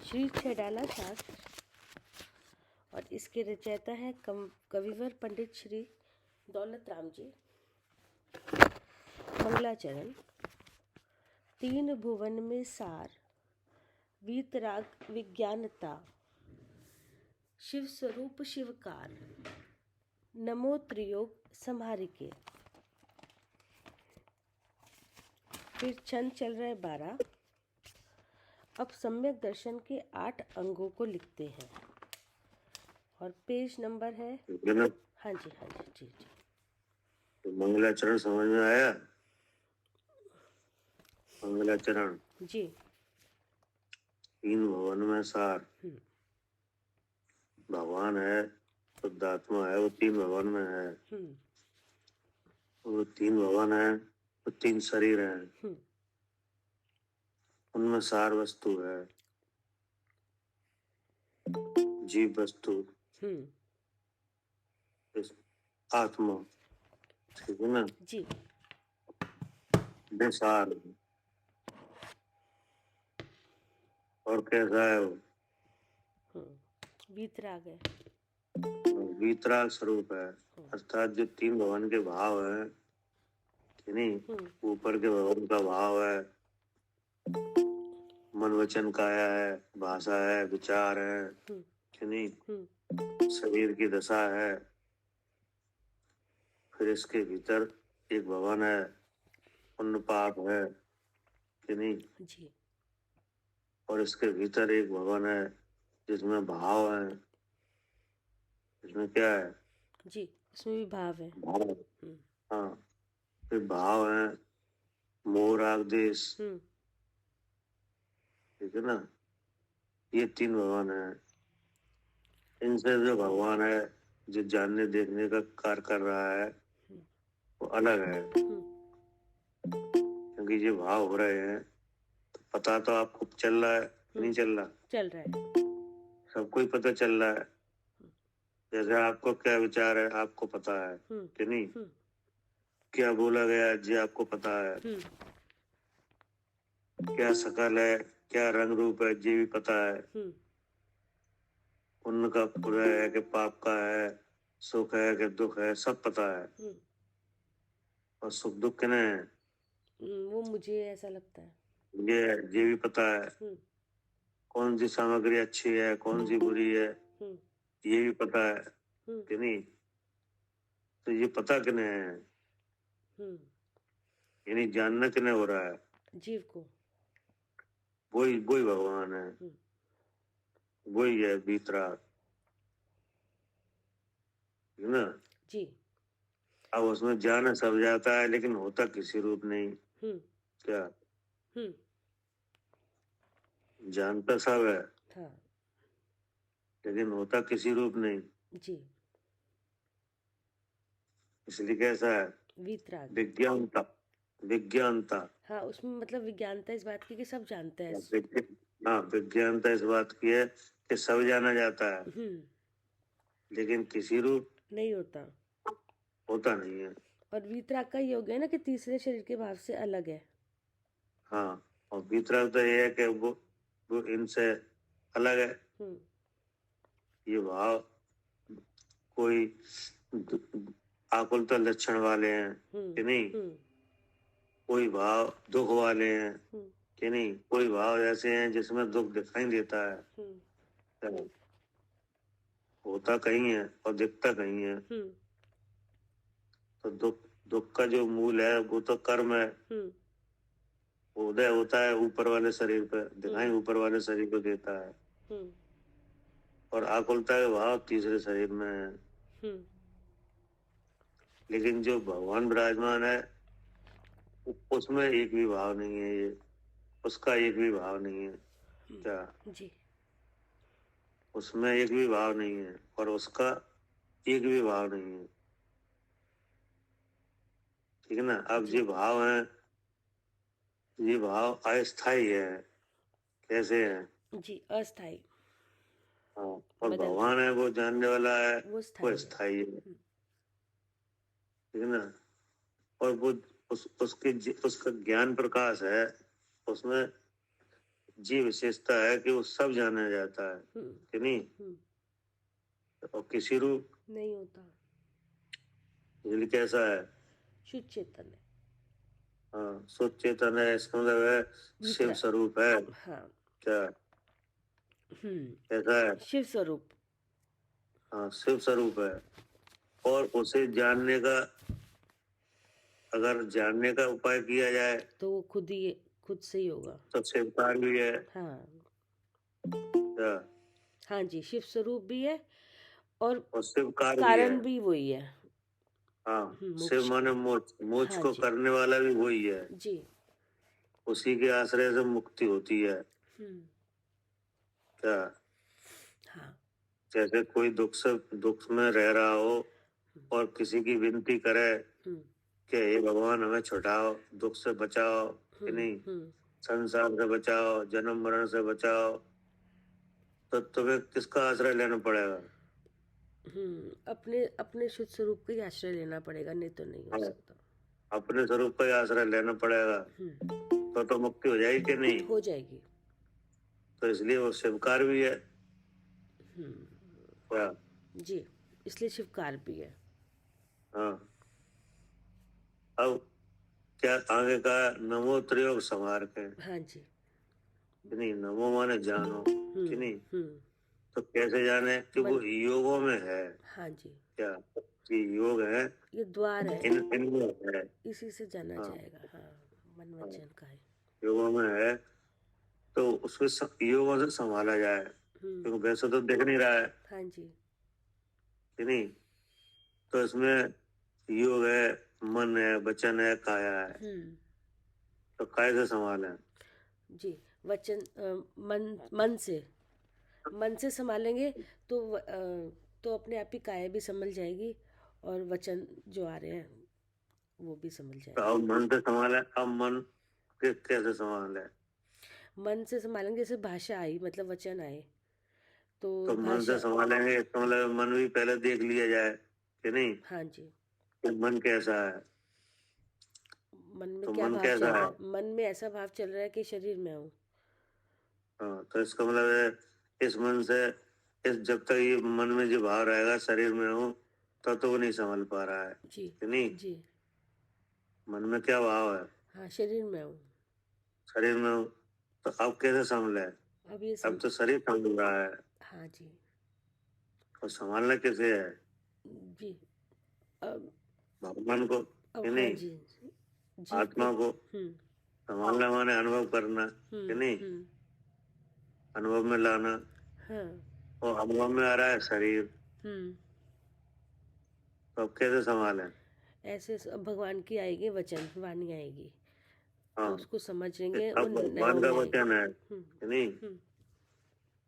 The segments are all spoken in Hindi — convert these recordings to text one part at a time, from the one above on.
श्री छैडाला शास्त्र और इसके रचयिता हैं कविवर पंडित श्री दौलत राम जी। मंगलाचरण। तीन भुवन में सार, वीतराग विज्ञानता, शिव स्वरूप शिवकार, नमो त्रियोग संहारिके। फिर छंद चल रहा है 12। अब सम्यक दर्शन के 8 अंगों को लिखते हैं और पेज नंबर है। हाँ जी जी। तो मंगलाचरण समझ में आया? मंगलाचरण जी। तीन भवन में सार, भगवान है, शुद्ध आत्मा है, वो तीन भवन में है। वो तीन भवन है, वो तीन शरीर हैं, उनमें सार वस्तु है, जीव वस्तु, आत्मा, ठीक है ना जी। बेसार। और कैसा है वो? वीतराग है, वीतराग स्वरूप है, अर्थात जो तीन भवन के भाव है कि नहीं, ऊपर के भवन का भाव है, मन वचन काया है, भाषा है, विचार है कि नहीं, शरीर की दशा है। फिर इसके भीतर एक भवन है, पुण्य पाप है कि नहीं जी। और इसके भीतर एक भवन है जिसमें भाव है। इसमें क्या है? जी, इसमें भी भाव है। भाव। हाँ, फिर भाव है, मोह राग देश, ठीक है ना। ये तीन भगवान है। इनसे जो भगवान है, जो जानने देखने का कार्य कर रहा है, वो अलग है। क्योंकि ये भाव हो रहे हैं तो पता तो आपको चल रहा है, नहीं चल रहा? चल रहा है, सबको ही पता चल रहा है। जैसे आपको क्या विचार है आपको पता है कि नहीं, क्या बोला गया जी आपको पता है, क्या शकल है, क्या रंग रूप है जी भी पता है, पुण्य का पूरा है कि पाप का है, सुख है कि दुख है, सब पता है। और सुख दुख किने है? वो मुझे ऐसा लगता है ये भी पता है। कौन सी सामग्री अच्छी है, कौन सी बुरी है, ये भी पता है कि नहीं। तो ये पता किने है, यानी जानना किने हो रहा है? जीव को। वही वही भगवान है, वही है वीतराग, है ना जी। अब उसमें जाना सब जाता है लेकिन होता किसी रूप नहीं। क्या जानता सब है, हाँ। लेकिन होता किसी रूप नहीं। जी। इसलिए कैसा है? वीतराग। विज्ञानता, विज्ञानता। हाँ, उसमें मतलब विज्ञानता इस बात की कि सब जानते हैं। हाँ, विज्ञानता इस बात की है कि सब जाना जाता है लेकिन किसी रूप नहीं होता नहीं है। और वीतराग का ये हो गया ना कि तीसरे शरीर के भाव से अलग है। हाँ, और वीतराग तो ये है कि वो इनसे अलग है। ये भाव कोई आकुलता लक्षण वाले हैं कि नहीं, कोई भाव दुख वाले हैं कि नहीं, कोई भाव ऐसे हैं जिसमें दुख दिखाई देता है, होता कहीं है और दिखता कहीं है। तो दुख का जो मूल है वो तो कर्म है, उदय होता है ऊपर वाले शरीर पर, दिखाई ऊपर वाले शरीर को देता है। और आकुलता के भाव तीसरे शरीर में है। लेकिन जो भगवान विराजमान है उसमें एक भी भाव नहीं है, ये उसका एक भी भाव नहीं है। क्या जी। उसमें एक भी भाव नहीं है और उसका एक भी भाव नहीं है, ठीक है ना। अब ये भाव है, ये भाव अस्थाई है। कैसे है? जी, अस्थाई। हाँ, और भगवान है वो जानने वाला है, वो स्थाई है, ठीक है ना। और वो उसका ज्ञान प्रकाश है, उसमें जी विशेषता है कि वो सब जाना जाता है कि नहीं, और किसी रूप नहीं होता, इसलिए कैसा है, शुद्ध चेतन है। हाँ शुद्ध चेतन है, इसका मतलब है शिव स्वरूप है। हाँ, क्या कैसा है, शिव स्वरूप, हाँ शिव स्वरूप है। और उसे जानने का, अगर जानने का उपाय किया जाए तो वो खुद से ही होगा, तो शिवकार भी है। हाँ क्या, हाँ जी, शिव स्वरूप भी है और शिवकार भी कारण है। भी वही है। हाँ शिव मोक्ष माने का, मोक्ष, मोक्ष हाँ को जी करने वाला भी वही है, जी। उसी के आश्रय से मुक्ति होती है। क्या, हाँ जैसे कोई दुख में रह रहा हो और किसी की विनती करे कि हे भगवान हमें छुड़ाओ, दुख से बचाओ, कि नहीं, संसार से बचाओ, जन्म मरण से बचाओ, तो तुम्हें किसका आश्रय लेना पड़ेगा, अपने अपने शुद्ध स्वरूप का ही आश्रय लेना पड़ेगा, नहीं तो नहीं हो सकता। अपने स्वरूप का ही आश्रय लेना पड़ेगा, तो मुक्ति हो जाएगी कि नहीं, हो जाएगी। तो इसलिए वो शिवकार भी है। क्या, जी, इसलिए शिवकार भी है। हाँ अब क्या आगे का, नमो त्रयोग संहार के, हाँ जी, कि नहीं, नमो माने जानो, कि नहीं, तो कैसे जाने कि वो योगों में है। हाँ जी, क्या, ये योग है, ये द्वार है, इनमें है, इसी से जाना हाँ, जाएगा। हाँ, मन वचन का है। योगों में है, तो उसको योगों से संभाला जाए, क्योंकि वैसे तो दिख नहीं रहा है, हाँ जी, कि नहीं, तो इसमें योग है, मन है, वचन है, काया है, तो काय से संभाले जी। वचन मन से संभालेंगे तो अपने आप ही काया भी संभल जाएगी और वचन जो आ रहे हैं वो भी संभल तो जाएंगे। अब मन से संभाले, अब मन कैसे संभाले, मन से संभालेंगे, जैसे भाषा आई मतलब वचन आए तो मन से भाषा। संभालेंगे, इसका मतलब मन भी पहले देख लिया जाए, कि नहीं, हाँ जी, कि मन कैसा है, मन में तो क्या मन भाव चल कैसा रहा है, है, मन में ऐसा भाव चल रहा है कि शरीर में हूँ। हाँ तो इसका मतलब है इस मन से, इस जब तक ये मन में जो भाव रहेगा शरीर में हो, तब तो वो नहीं संभल पा रहा है, जी कि नहीं, जी, मन में क्या भाव है, हाँ शरीर में हूँ। शरीर में हो, तो अब कैसे संभले, अब ये अब तो शरीर संभल रहा है, हाँ जी और संभालना कैसे है, जी, अब भगवान को, कि हाँ नहीं, जी, जीव आत्मा को संभालना माने अनुभव करना, कि नहीं, अनुभव में लाना, हाँ और अनुभव में आ रहा है शरीर, तो अब कैसे संभालें, ऐसे अब भगवान की आएगी वचन वाणी आएगी हाँ तो उसको समझेंगे अब और भगवान का निर्णय वचन है, कि नहीं,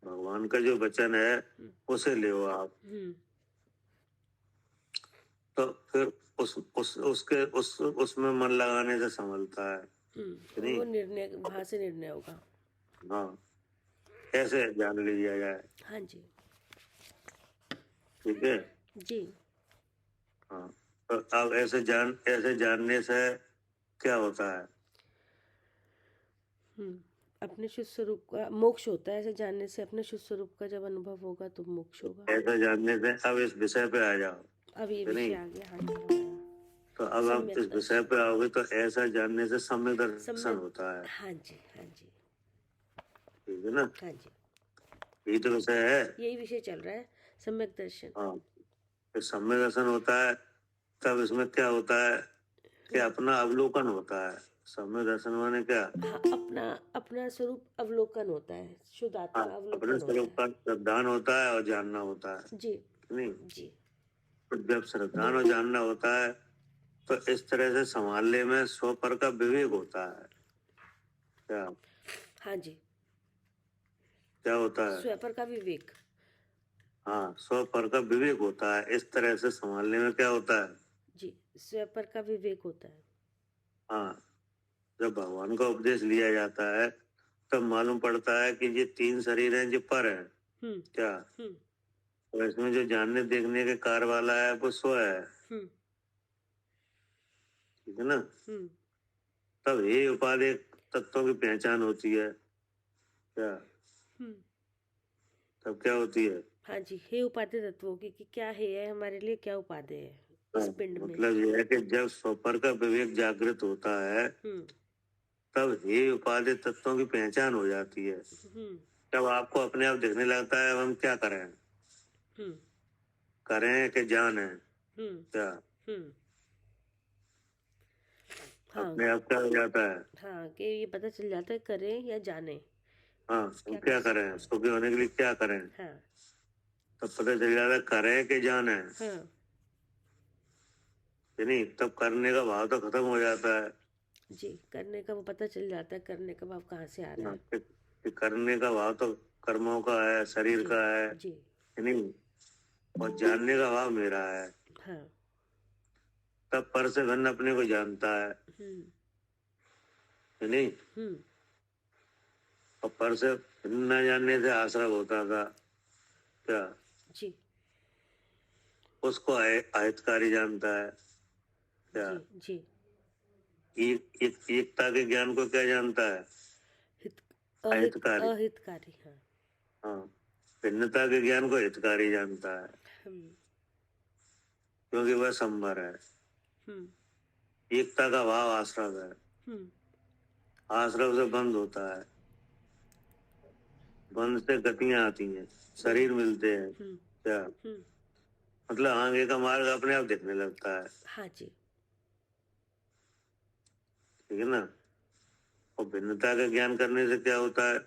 भगवान का जो वचन है उसे ले आप, तो फिर उसमें मन लगाने से संभलता है, कि नहीं, वो निर्णय वहां से निर्णय होगा। हाँ कैसे जान लिया जाए, हाँ जी ठीक है, जी, हाँ तो अब ऐसे जानने से क्या होता है, अपने शुद्ध स्वरूप का मोक्ष होता है। ऐसे जानने से अपने शुद्ध स्वरूप का जब अनुभव होगा तो मोक्ष होगा। ऐसे जानने से, अब इस विषय पे आ जाओ, अब ये कि विषय नहीं, आ गया। हाँ जी हमारा तो अब आप सम्यक इस विषय पे आओगे तो ऐसा जानने से सम्यक दर्शन सम्यक, होता है, हाँ जी हाँ जी ठीक है ना, हाँ जी, यही तो विषय है, यही विषय चल रहा है, सम्यक दर्शन। हाँ तो सम्यक दर्शन होता है, तब इसमें क्या होता है कि अपना अवलोकन होता है, सम्यक दर्शन माने क्या, हाँ, अपना स्वरूप अवलोकन होता है, शुद्ध आत्मा हाँ अपने अवलोकन होता स्वरूप का श्रद्धान होता है और जानना होता है, है। जी नहीं, जी तो जब श्रद्धान और जानना होता है तो इस तरह से संभालने में स्वपर का विवेक होता है, क्या हाँ जी, क्या होता है, स्वपर का विवेक। हाँ स्वपर का विवेक होता है, इस तरह से संभालने में क्या होता है, जी, स्वपर का विवेक होता है। हाँ जब भगवान का उपदेश लिया जाता है तब मालूम पड़ता है कि ये तीन शरीर हैं जो पर हैं, क्या, तो इसमें जो जानने देखने के कार वाला है वो स्व है, ठीक है ना, तब ये उपादेय तत्वों की पहचान होती है, क्या हम्म। तब क्या होती है? हाँ जी, हे उपादेय तत्वों की कि क्या है हमारे लिए, क्या उपादेय है इस पिंड में। मतलब यह है कि जब स्वपर का विवेक जागृत होता है तब हे उपादेय तत्वों की पहचान हो जाती है। जब आपको अपने आप दिखने लगता है, अब हम क्या करें, करें कि जाने, क्या हाँ, अपने आप क्या हो जाता है? हाँ कि ये पता चल जाता है करें या जाने। हाँ, हम क्या करें, सुखी होने के लिए क्या करें, हाँ, तब पता चल जाता है करें कि जाने। हाँ नहीं, तब करने का भाव तो खत्म हो जाता है जी, करने का वो पता चल जाता है, करने का भाव कहाँ से आ रहा है। कि करने का भाव तो कर्मों का है, शरीर का है, जी। नहीं, और जानने का भाव मेरा है। हाँ। तब पर से भिन्न अपने को जानता है, नहीं, और पर से भिन्न न जानने से आश्रय होता था, क्या जी। उसको अहितकारी जानता है, क्या जी। एकता के ज्ञान को क्या जानता है? अहितकारी। अहितकारी। हाँ। हाँ, भिन्नता के ज्ञान को हितकारी जानता है, क्योंकि वह संभर है। एकता का भाव आश्रव है, आश्रव से बंद होता है, बंद से गतियां आती हैं, शरीर मिलते हैं, क्या मतलब आगे का मार्ग अपने आप दिखने लगता है। हाँ जी। ठीक है ना। और भिन्नता का ज्ञान करने से क्या होता है?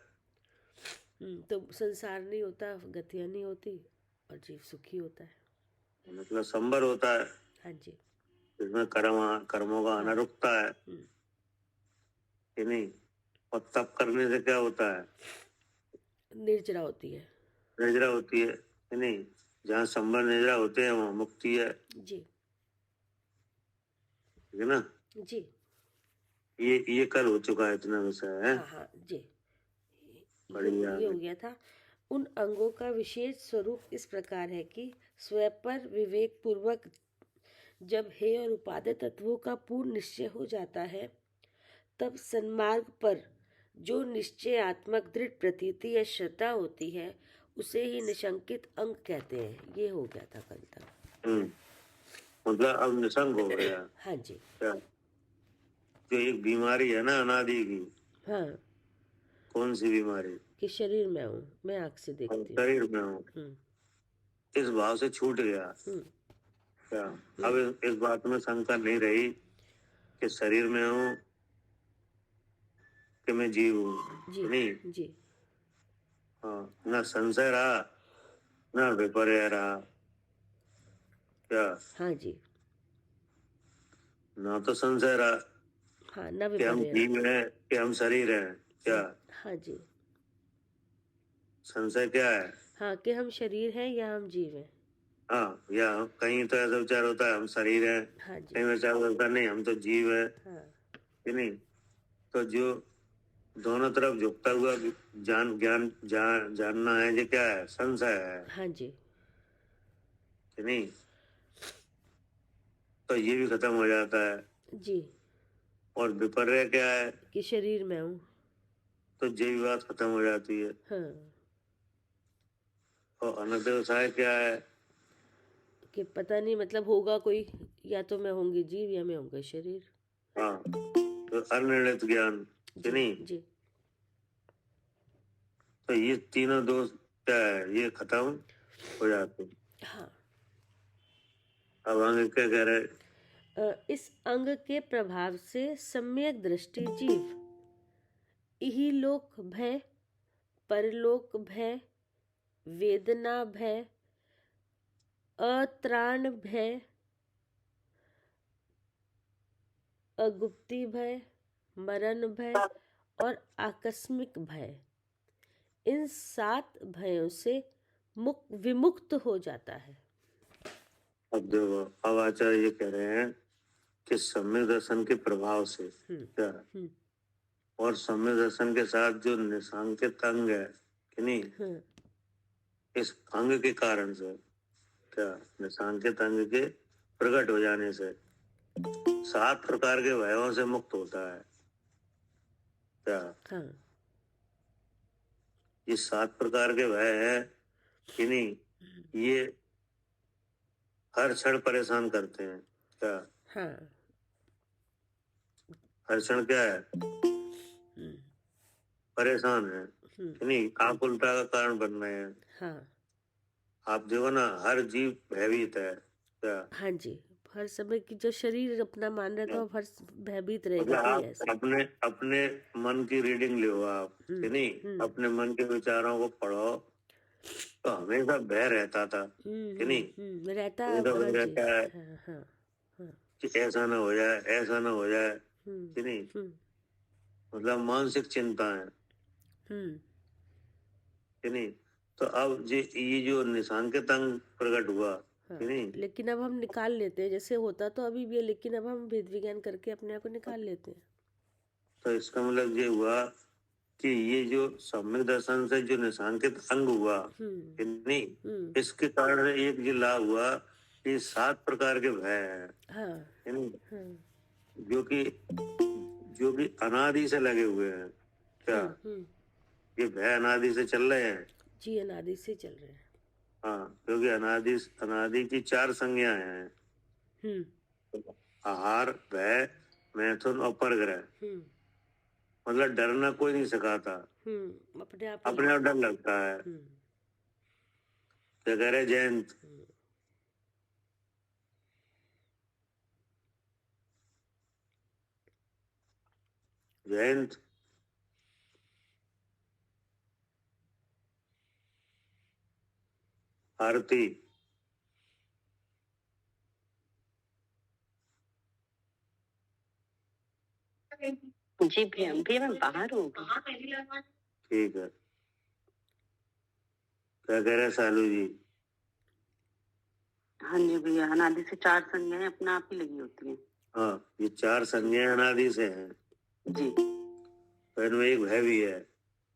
तो संसार नहीं होता, गतियां नहीं होती और जीव सुखी होता है, मतलब संबर होता है। हाँ जी। इसमें कर्मों का आना रुकता है, कि नहीं। और तप करने से क्या होता है? निर्जरा होती है, निर्जरा होती है, कि नहीं। जहाँ संबर निर्जरा होते हैं वहाँ मुक्ति है, जी। ठीक है ना। जी। ये कल हो चुका है, इतना विषय है। हाँ जी, बढ़िया। ये हो गया था। उन अंगों का विशेष स्वरूप इस प्रकार है कि स्वयं पर विवेक पूर्वक जब हे और उपादेय तत्वों का पूर्ण निश्चय हो जाता है, तब सन्मार्ग पर जो निश्चयात्मक दृढ़ प्रतीति या श्रद्धा होती है उसे ही निशंकित अंग कहते हैं। ये हो गया था कल तक। मतलब अब निशंक हो गया। हाँ जी। क्या जो एक बीमारी है ना अनादि की, हाँ, कौन सी बीमारी? कि शरीर में हूँ, मैं आँख से देखती हूँ। शरीर में हूँ, इस भाव से छूट गया। क्या अब इस बात में शंका नहीं रही कि शरीर में हूँ कि मैं जीव हूँ, जी। नहीं। जी। हाँ, ना संशय रहा, ना विपर्य रहा, क्या हाँ जी। ना तो संशय रहा हाँ, न कि हम विपर्य। जीव हैं कि हम शरीर हैं, क्या हाँ जी। संशय क्या है? हाँ, कि हम शरीर हैं या हम जीव हैं। हाँ, या कहीं तो ऐसा विचार होता है हम शरीर हैं, हाँ जी। कहीं विचार होता है नहीं हम तो जीव है, हाँ। कि नहीं। तो जो दोनों तरफ झुकता हुआ जानना है, ये क्या है? संशय है, हाँ जी। कि नहीं। तो ये भी खत्म हो जाता है। जी। और विपर्य क्या है? कि शरीर में हूँ। तो ये भी बात खत्म हो जाती है। हाँ, और अनध्यवसाय क्या है? कि पता नहीं, मतलब होगा कोई, या तो मैं होंगी जीव या मैं होंगी शरीर। हाँ, तो अनिर्णित ज्ञान, कि जी। नहीं। जी। तो ये तीनों दोष क्या है, ये खत्म हो जाते हैं। हाँ। अब आगे क्या कह रहे? इस अंग के प्रभाव से सम्यक दृष्टि जीव इहलोक भय, परलोक भय, वेदना भय, अत्राण भय, अगुप्ति भय, मरण भय और आकस्मिक भय, इन 7 भयों से विमुक्त हो जाता है। अब देखो, अब आचार्य ये कह रहे हैं कि सम्यक दर्शन के प्रभाव से क्या, और सम्यक दर्शन के साथ जो निशांकित अंग है, कि नहीं, इस अंग के कारण से, क्या निशांकित अंग के प्रकट हो जाने से 7 प्रकार के भयों से मुक्त होता है, क्या। हाँ। ये 7 प्रकार के भय है कि नहीं, ये हर क्षण परेशान करते हैं क्या? हाँ। हर क्षण क्या है? परेशान है कि नहीं, आंख उल्टा का कारण बन रहे हैं। हाँ। आप देखो ना, हर जीव भयभीत है क्या? हाँ जी, हर समय की जो शरीर अपना मान रहा था, हर भयभीत रहेगा मतलब कि आप ऐसे। अपने अपने मन की रीडिंग लो आप कि नहीं, अपने मन के विचारों को पढ़ो, तो हमेशा भय रहता था कि नहीं, रहता। हमेशा हाँ भय जी। रहता है हाँ हाँ हाँ। कि ऐसा ना हो जाए, ऐसा ना हो जाए कि नहीं, मतलब मानसिक चिंता है कि नहीं। तो अब ये जो निशांकित अंग प्रकट हुआ कि नहीं, लेकिन अब हम निकाल लेते हैं, जैसे होता तो अभी भी है, लेकिन अब हम भेद विज्ञान करके अपने आप को निकाल लेते हैं। तो इसका मतलब ये हुआ कि ये जो सम्यक दर्शन से जो निशांकित अंग हुआ कि नहीं, इसके कारण एक ये लाभ हुआ कि 7 प्रकार के भय हैं कि नहीं, जो कि अनादि से लगे हुए हैं क्या? ये भय अनादि से चल रहे हैं जी, अनादि से चल रहे हैं। हाँ, क्योंकि अनादि की 4 संज्ञाएं हैं, आहार, भय, मैथुन और परग्रह। मतलब डरना कोई नहीं सिखाता, अपने आप डर लगता है। क्या कह रहे जयंत? जयंत आरती जी भैया, भैया मैं बाहर हूँ। ठीक है। क्या कह रहे सालू जी? हाँ जी भैया, अनादि से 4 संज्ञाएं अपने आप ही लगी होती हैं। हाँ, ये 4 संज्ञाएं अनादि से हैं जी। तो इनमें एक भय भी है।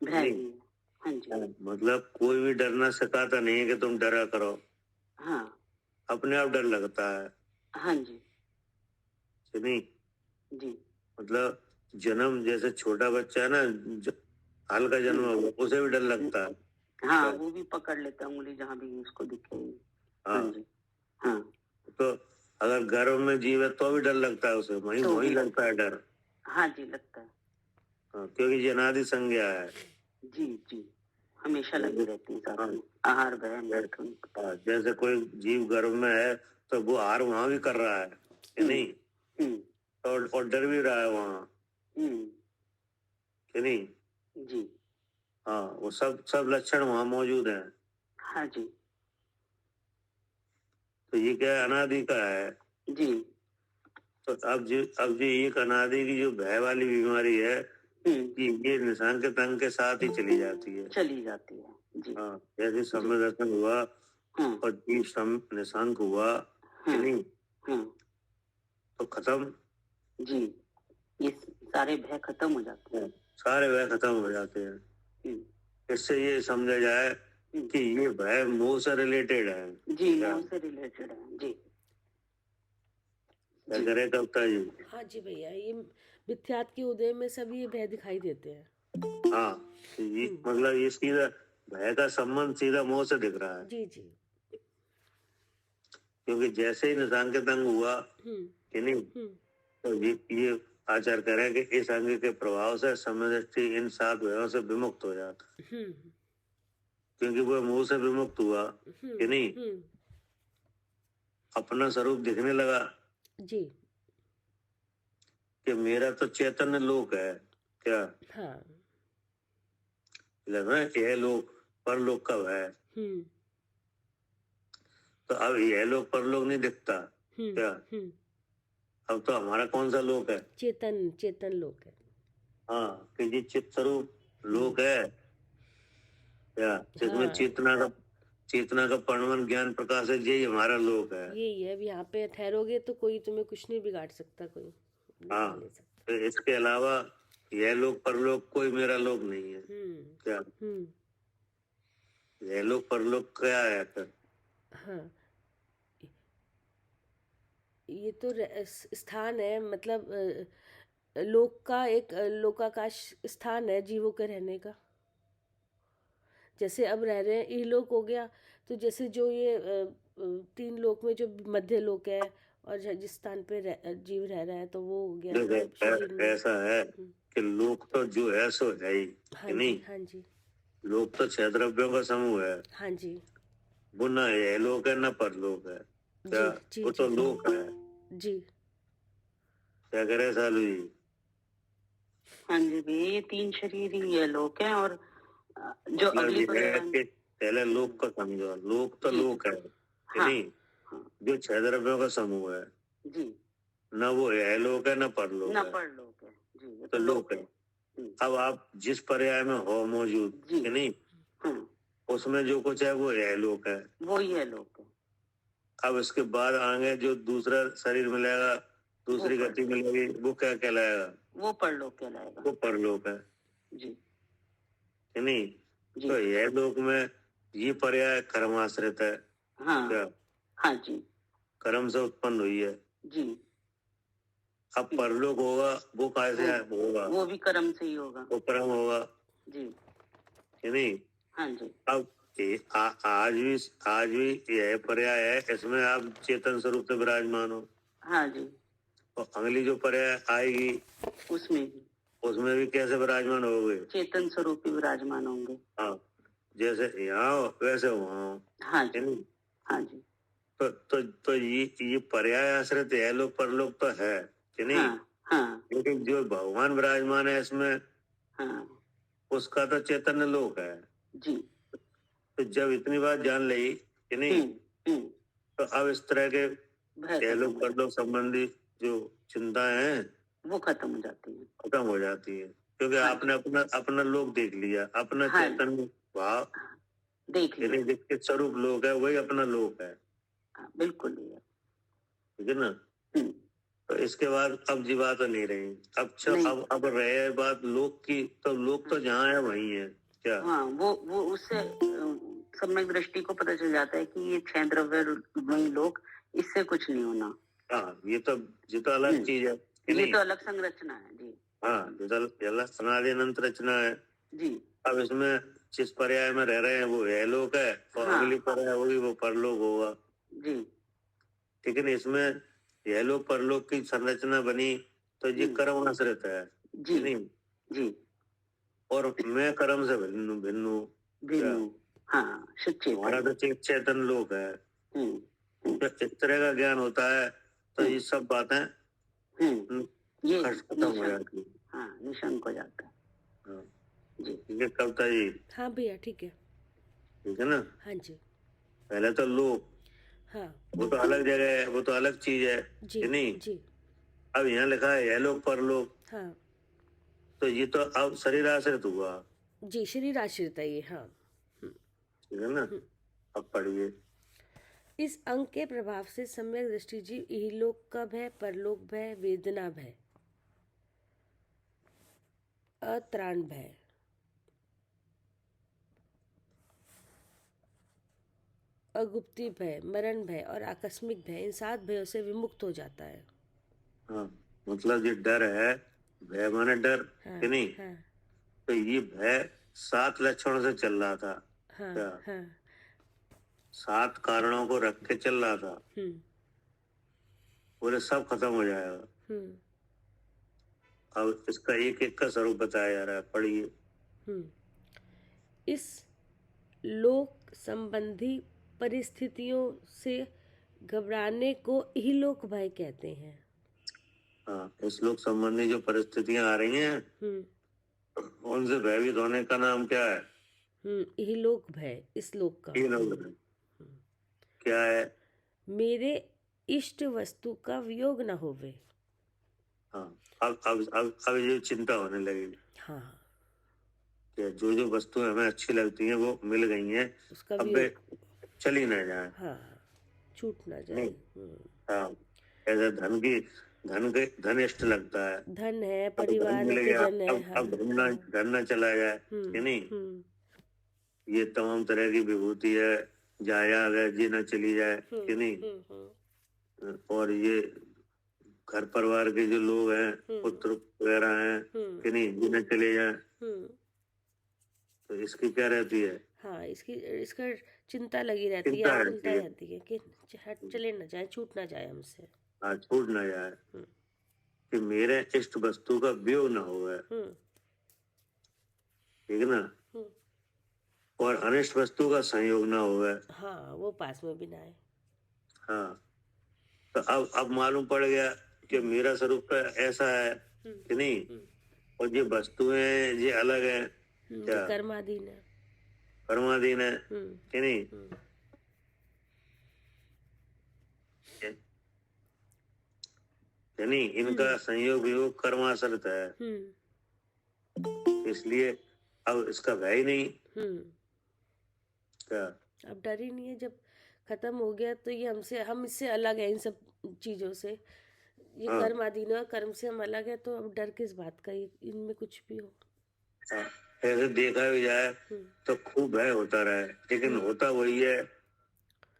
भय भी है। हाँ जी। मतलब कोई भी डरना सिखाता नहीं है कि तुम डरा करो, हाँ, अपने आप डर लगता है। हाँ जी नहीं, जी। मतलब जन्म जैसे छोटा बच्चा है ना, हाल का जन्म हुआ, उसे भी डर लगता है। हाँ, वो भी पकड़ लेता है उंगली जहाँ भी उसको दिखे। हाँ जी। हाँ, तो अगर गर्भ में जीव है तो भी डर लगता है उसे, वही लगता है डर। हाँ जी, लगता है। हाँ, क्योंकि ये अनादि संज्ञा है। जी जी, हमेशा लगी रहती है साथ में। आहार, भय, मैथुन। जैसे कोई जीव गर्भ में है तो वो आहार वहां भी कर रहा है कि नहीं, और डर भी रहा है वहां कि नहीं। जी। हाँ, वो सब लक्षण वहां मौजूद हैं। हाँ जी। तो ये क्या अनादि का है जी। तो अब जो एक अनादि की जो भय वाली बीमारी है कि ये निशांकित अंग के साथ ही चली जाती है। जी। हाँ, जैसे सम्यक दर्शन हुआ और जीव निशांक हुआ कि नहीं, तो खत्म। जी, ये सारे भय खत्म हो जाते हैं। सारे भय खत्म हो जाते हैं। इससे ये समझा जाए कि ये भय मोह से रिलेटेड है। जी, मोह से रिलेटेड है। जी। क्या करे कविता जी? हाँ जी भैया, ये मिथ्यात्व के उदय में सब ये भय दिखाई देते हैं। हाँ, ये मतलब ये सीधा भय का संबंध सीधा मोह से दिख रहा है। जी जी। क्योंकि जैसे ही निशांकित अंग हुआ कि नहीं, तो ये आचार करें कि इस अंग के प्रभाव से समदृष्टि इन 7 भयों से विमुक्त हो जाता, क्योंकि वो मोह से विमुक्त हुआ कि नहीं, अपना स्वरूप दिखने लगा जी। कि मेरा तो चैतन्य लोक है क्या? हाँ। लगा यह लोक परलोक का है, तो अब यह लोक परलोक नहीं दिखता क्या? अब तो हमारा कौन सा लोक है? चेतन लोक है। हाँ, कि ये चित्त स्वरूप लोक है क्या? इसमें चेतना का परमाणु ज्ञान प्रकाश है, यही हमारा लोक है। यही है, अब यहाँ पे ठहरोगे तो कोई तुम्हें कुछ नहीं बिगाड़ सकता, कोई हाँ, नहीं सकता। तो इसके अलावा यह लोक परलोक कोई मेरा लोक नहीं है क्या? यह लोक परलोक क्या है फिर? हाँ, ये तो स्थान है, मतलब लोक का एक लोकाकाश स्थान है जीवों के रहने का। जैसे अब रह रहे हैं इहलोक हो गया, तो जैसे जो ये 3 लोक में जो मध्य लोक है और जिस स्थान पे जीव रह रहा है तो वो हो गया शरीर में। ऐसा है कि लोक तो जो है सो है ही, हाँ नहीं? जी, हाँ जी, लोक तो 6 द्रव्यों का समूह है। हाँ जी, वो ना यह लोक है ना परलोक है, क्या? जी वो जी तो जी लोक है। जी। क्या करे सालू जी? हाँ जी भैया, ये 3 शरीर ही है लोक है, और जो मतलब अगली ये है पर्याय कि पहले लोक का समझो, लोक तो जी। लोक है कि हाँ नहीं? हाँ जो 6 द्रव्यों का समूह है, जी, ना वो है लोक है ना परलोक ना है, परलोक है जी, ये तो लोक है। हम्म, अब आप जिस पर्याय में हो मौजूद जी। कि नहीं, हाँ, उसमें जो कुछ है वो है लोक है। वो ही है लोक है। अब इसके बाद आगे जो दूसरा शरीर मिलेगा, दूसरी वो गति मिलेगी, वो क्या कहलाएगा? वो परलोक कहलाएगा वो परलोक है जी। कि नहीं? जी तो यह लोक में ये पर्याय कर्माश्रित है, हाँ क्या? हाँ जी कर्म से उत्पन्न हुई है। जी। अब परलोक होगा वो कैसे होगा? वो भी कर्म से ही होगा वो परम होगा जी। कि नहीं? हाँ जी अब आज भी यह पर्याय है, इसमें आप चेतन स्वरूप से विराजमान हो। हाँ जी, और अगली जो पर्याय आएगी उसमें भी कैसे विराजमान होगे? चेतन स्वरूप ही विराजमान होंगे। हाँ, जैसे यहाँ हो वैसे वहाँ हो। हाँ जी हाँ जी। तो ये पर्याय आश्रित है, लोक परलोक तो है कि नहीं? हाँ हाँ लेकिन जो भगवान विराजमान है इसमें, हाँ उसका तो चैतन्य लोक है। जी। तो जब इतनी बात जान ली कि नहीं, तो अब इस तरह के लोक परलोक संबंधी जो चिंताएं हैं वो खत्म हो जाती है, खत्म हो जाती है, क्योंकि हाँ आपने अपना अपना लोक देख लिया, अपना हाँ चैतन्य भाव देख लिया। जिसके स्वरूप लोक है वही अपना लोक है, हाँ, बिल्कुल ही है। ठीक है ना? तो इसके बाद अब जी बात नहीं रही। नहीं। अब रहे बात लोक की, तो लोक तो जहाँ है वही है, क्या? हाँ, वो उससे सम्यक दृष्टि को पता चल जाता है कि ये 6 द्रव्य वही लोक, इससे कुछ नहीं होना। हाँ, ये तो अलग चीज है, ये तो अलग संरचना है जी। हाँ, ये अलग अनादि अनंत रचना है जी। अब इसमें जिस पर्याय में रह रहे हैं वो है लोक है, और अगली पर्याय होगी वो परलोक होगा जी। ठीक है ना? इसमें यह लोक परलोक की संरचना बनी, तो ये कर्म आश्रित है जी नहीं? जी। और मैं कर्म से भिन्न भिन्न हाँ, हमारा तो चेतन लोक है। जब इस तरह का ज्ञान होता है तो ये सब बातें ये खत्म हो जाती है। हाँ, निशंक हो जाता है। हाँ जी। ये कविता जी हाँ भैया ठीक है। ठीक है ना? हाँ जी। पहले तो लोक, हाँ वो तो अलग जगह है, वो तो अलग चीज है जी कि नहीं? जी। अब यहाँ लिखा है यह लोक परलोक, हाँ तो ये तो अब शरीर आश्रित हुआ, जी, शरीर आश्रित है ये। हाँ ठीक है ना? अब पढ़िए। इस अंग के प्रभाव से सम्यक दृष्टि जीव इहलोक का भय, परलोक भय, वेदना भय, अत्राण भय, अगुप्ती भय, मरण भय और आकस्मिक भय, इन 7 भयों से विमुक्त हो जाता है। हाँ, मतलब ये डर है, भय माने डर हाँ, कि नहीं? हाँ, तो ये भय 7 लक्षणों से चल रहा था, हाँ, क्या? हाँ, 7 कारणों को रख के चल रहा था, पूरे सब खत्म हो जाएगा। अब इसका एक एक का स्वरूप बताया जा रहा है, पढ़िए। इस लोक संबंधी परिस्थितियों से घबराने को इहलोक भय कहते हैं। हाँ, इस लोक संबंधी जो परिस्थितियां आ रही हैं उनसे भयभीत होने का नाम क्या है? इहलोक भय, इस लोक का। क्या है? मेरे इष्ट वस्तु का वियोग न होवे। हाँ, अब ये चिंता होने लगेगी। हाँ, कि जो वस्तुएं हमें अच्छी लगती हैं वो मिल गई हैं, उसका अब वे चली ना जाए, हाँ, छूट ना जाए। हाँ, ऐसे धन इष्ट लगता है, धन है, अब धन परिवार मिल गया, जन है। अब धन ना चला जाए कि नहीं? ये तमाम तरह की विभूति है, जाया है, जी ना चली जाए कि नहीं? और ये घर परिवार के जो लोग हैं, पुत्र वगैरह हैं कि नहीं, जी ना चले जाए, तो इसकी क्या रहती है? हाँ, इसका चिंता लगी रहती है, चिंता आकुलता रहती है। रहती है कि चले ना जाए, छूट ना जाए हमसे। हाँ, छूट ना जाए हम्म कि मेरे इष्ट वस्तु का वियोग ना हो, हम्म ठीक है ना, हम्म और अनिष्ट वस्तु का संयोग ना हो। हाँ, वो पास में भी ना आए। हाँ, तो अब मालूम पड़ गया कि मेरा स्वरूप तो ऐसा है कि नहीं, हम्म और ये वस्तुएं ये अलग है, ये क्या कर्माधीन है। कर्माधीन है हम्म कि नहीं? हम्म यानी इनका संयोग वियोग कर्माश्रित है, हम्म इसलिए अब इसका भय ही नहीं। हम्म क्या? अब डर ही नहीं है। जब खत्म हो गया तो ये हम इससे अलग है, इन सब चीजों से। ये हाँ, कर्म अधीन है और कर्म से हम अलग है, तो अब डर किस बात का, इनमें कुछ भी हो। हाँ, ऐसे देखा भी जाए तो खूब भय होता रहे, लेकिन होता वही है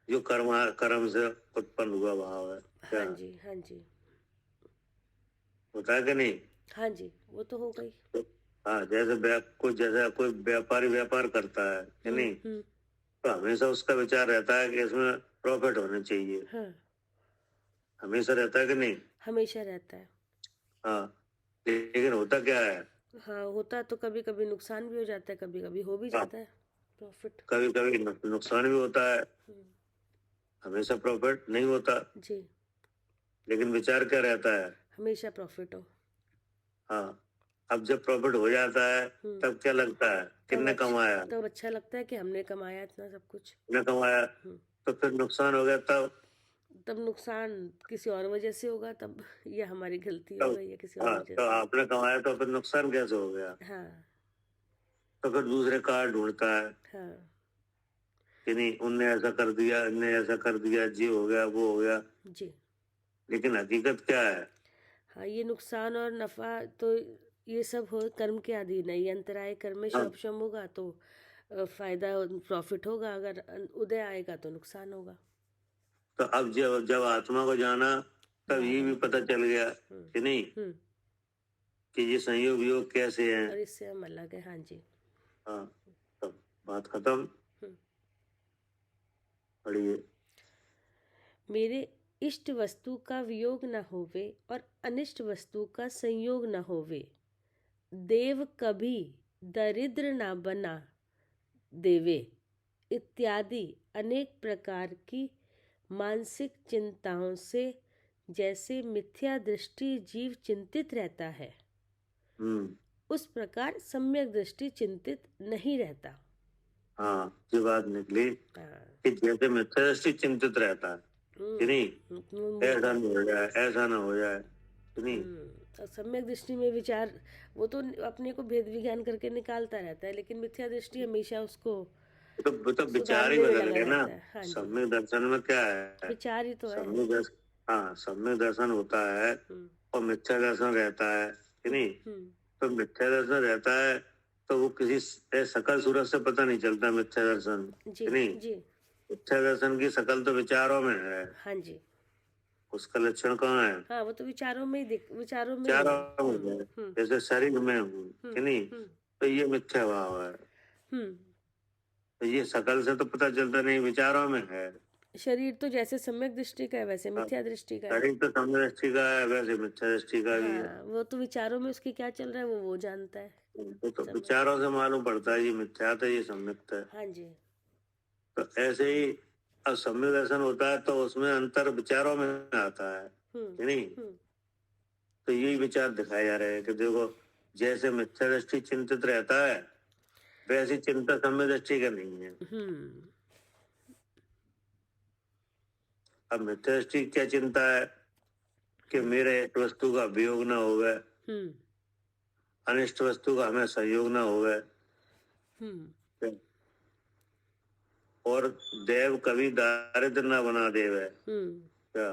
जो कर्म से उत्पन्न हुआ भाव है। क्या हाँ जी, हाँ जी, होता है कि नहीं? हाँ जी, वो तो हो गई। तो हाँ, जैसा कोई व्यापारी व्यापार करता है कि नहीं, हम्म तो हमेशा उसका विचार रहता है कि इसमें प्रॉफिट होना चाहिए, हाँ, हमेशा रहता है कि नहीं? हमेशा रहता है। हाँ, लेकिन होता क्या है, हाँ, होता तो कभी कभी नुकसान भी हो जाता है, कभी कभी हो भी हाँ, जाता है प्रॉफिट। कभी कभी नुकसान भी होता है, हमेशा प्रॉफिट नहीं होता। जी, लेकिन विचार क्या रहता है? हमेशा प्रॉफिट हो। हाँ, अब जब प्रॉफिट हो जाता है तब क्या लगता है, किसने कमाया, तब अच्छा लगता है कि हमने कमाया इतना सब कुछ। किसने कमाया। तो फिर नुकसान हो गया तब तब नुकसान किसी और वजह से होगा, तब ये हमारी गलती हो तब गई है किसी और हाँ, वजह तो से। आपने कमाया तो फिर नुकसान कैसे हो गया? हाँ तो फिर दूसरे कार ढूंढता है हाँ कि नहीं, उनने ऐसा कर दिया, इनने ऐसा कर दिया, ये हो गया, वो हो गया। जी। लेकिन हकीकत क्या है? हाँ, ये नुकसान और नफा तो ये सब हो कर्म के अधीन है। ये अंतराय कर्म में हाँ, शुभ शुभ होगा तो फायदा प्रॉफिट होगा, अगर उदय आएगा तो नुकसान होगा। तो अब जब जब आत्मा को जाना तब ये भी पता चल गया कि नहीं, हम्म कि ये संयोग वियोग कैसे हैं। और इससे हम अलग है। हाँ जी। हाँ, तब बात खत्म। पढ़िए। मेरे इष्ट वस्तु का वियोग न होवे और अनिष्ट वस्तु का संयोग न होवे। देव कभी दरिद्र न बना देवे, इत्यादि अनेक प्रकार की मानसिक चिंताओं से जैसे मिथ्या दृष्टि जीव चिंतित रहता है, उस प्रकार सम्यक दृष्टि चिंतित नहीं रहता। हाँ, ये बात निकली हाँ। कि जैसे मिथ्या दृष्टि चिंतित रहता है कि नहीं, ऐसा नहीं हो जाए, ऐसा ना हो जाए कि नहीं। और सम्यक दृष्टि में विचार वो तो अपने को भेद विज्ञान करके निकालता रहता है, लेकिन मिथ्या दृष्टि हमेशा उसको तो विचार ही सुधारने में बदल लगा गए ना। रहता है। हाँ जी, सम्यक दर्शन में क्या है? विचार ही तो है। सम्यक दर्शन, हाँ, सम्यक दर्शन होता है और मिथ्या दर्शन रहता है कि नहीं। तो मिथ्या दर्शन रहता है तो वो किसी सकल सूरत से पता नहीं चलता, मिथ्या दर्शन जी कि नहीं। जी। मिथ्या दर्शन की शकल तो विचारों में है, हाँ जी। उसका लक्षण कहाँ है? हाँ, वो तो विचारों में ही विचारों में ही है। विचारों में है। जैसे शरीर में हूँ कि नहीं, तो ये मिथ्या भाव है, तो ये शकल से तो पता चलता नहीं, विचारों में है। शरीर तो जैसे सम्यक दृष्टि का है वैसे मिथ्या दृष्टि का है। शरीर तो सम्यक दृष्टि का है, वैसे मिथ्या दृष्टि का भी है। हाँ, वो तो विचारों में उसके क्या चल रहा है वो जानता है। तो विचारों से मालूम पड़ता है ये मिथ्या है, ये सम्यक है। हाँ जी। तो ऐसे ही अब सम्यक दर्शन होता है तो उसमें अंतर विचारों में आता है कि नहीं। तो यही विचार दिखाए जा रहे हैं कि देखो, जैसे मिथ्या दृष्टि चिंतित रहता है वैसी चिंता सम्यक दृष्टि का नहीं है। अब मिथ्या दृष्टि क्या चिंता है कि मेरे इष्ट वस्तु का वियोग न होवे, अनिष्ट वस्तु का हमें संयोग न होवे, और देव कभी दारिद्र न बना देवे। क्या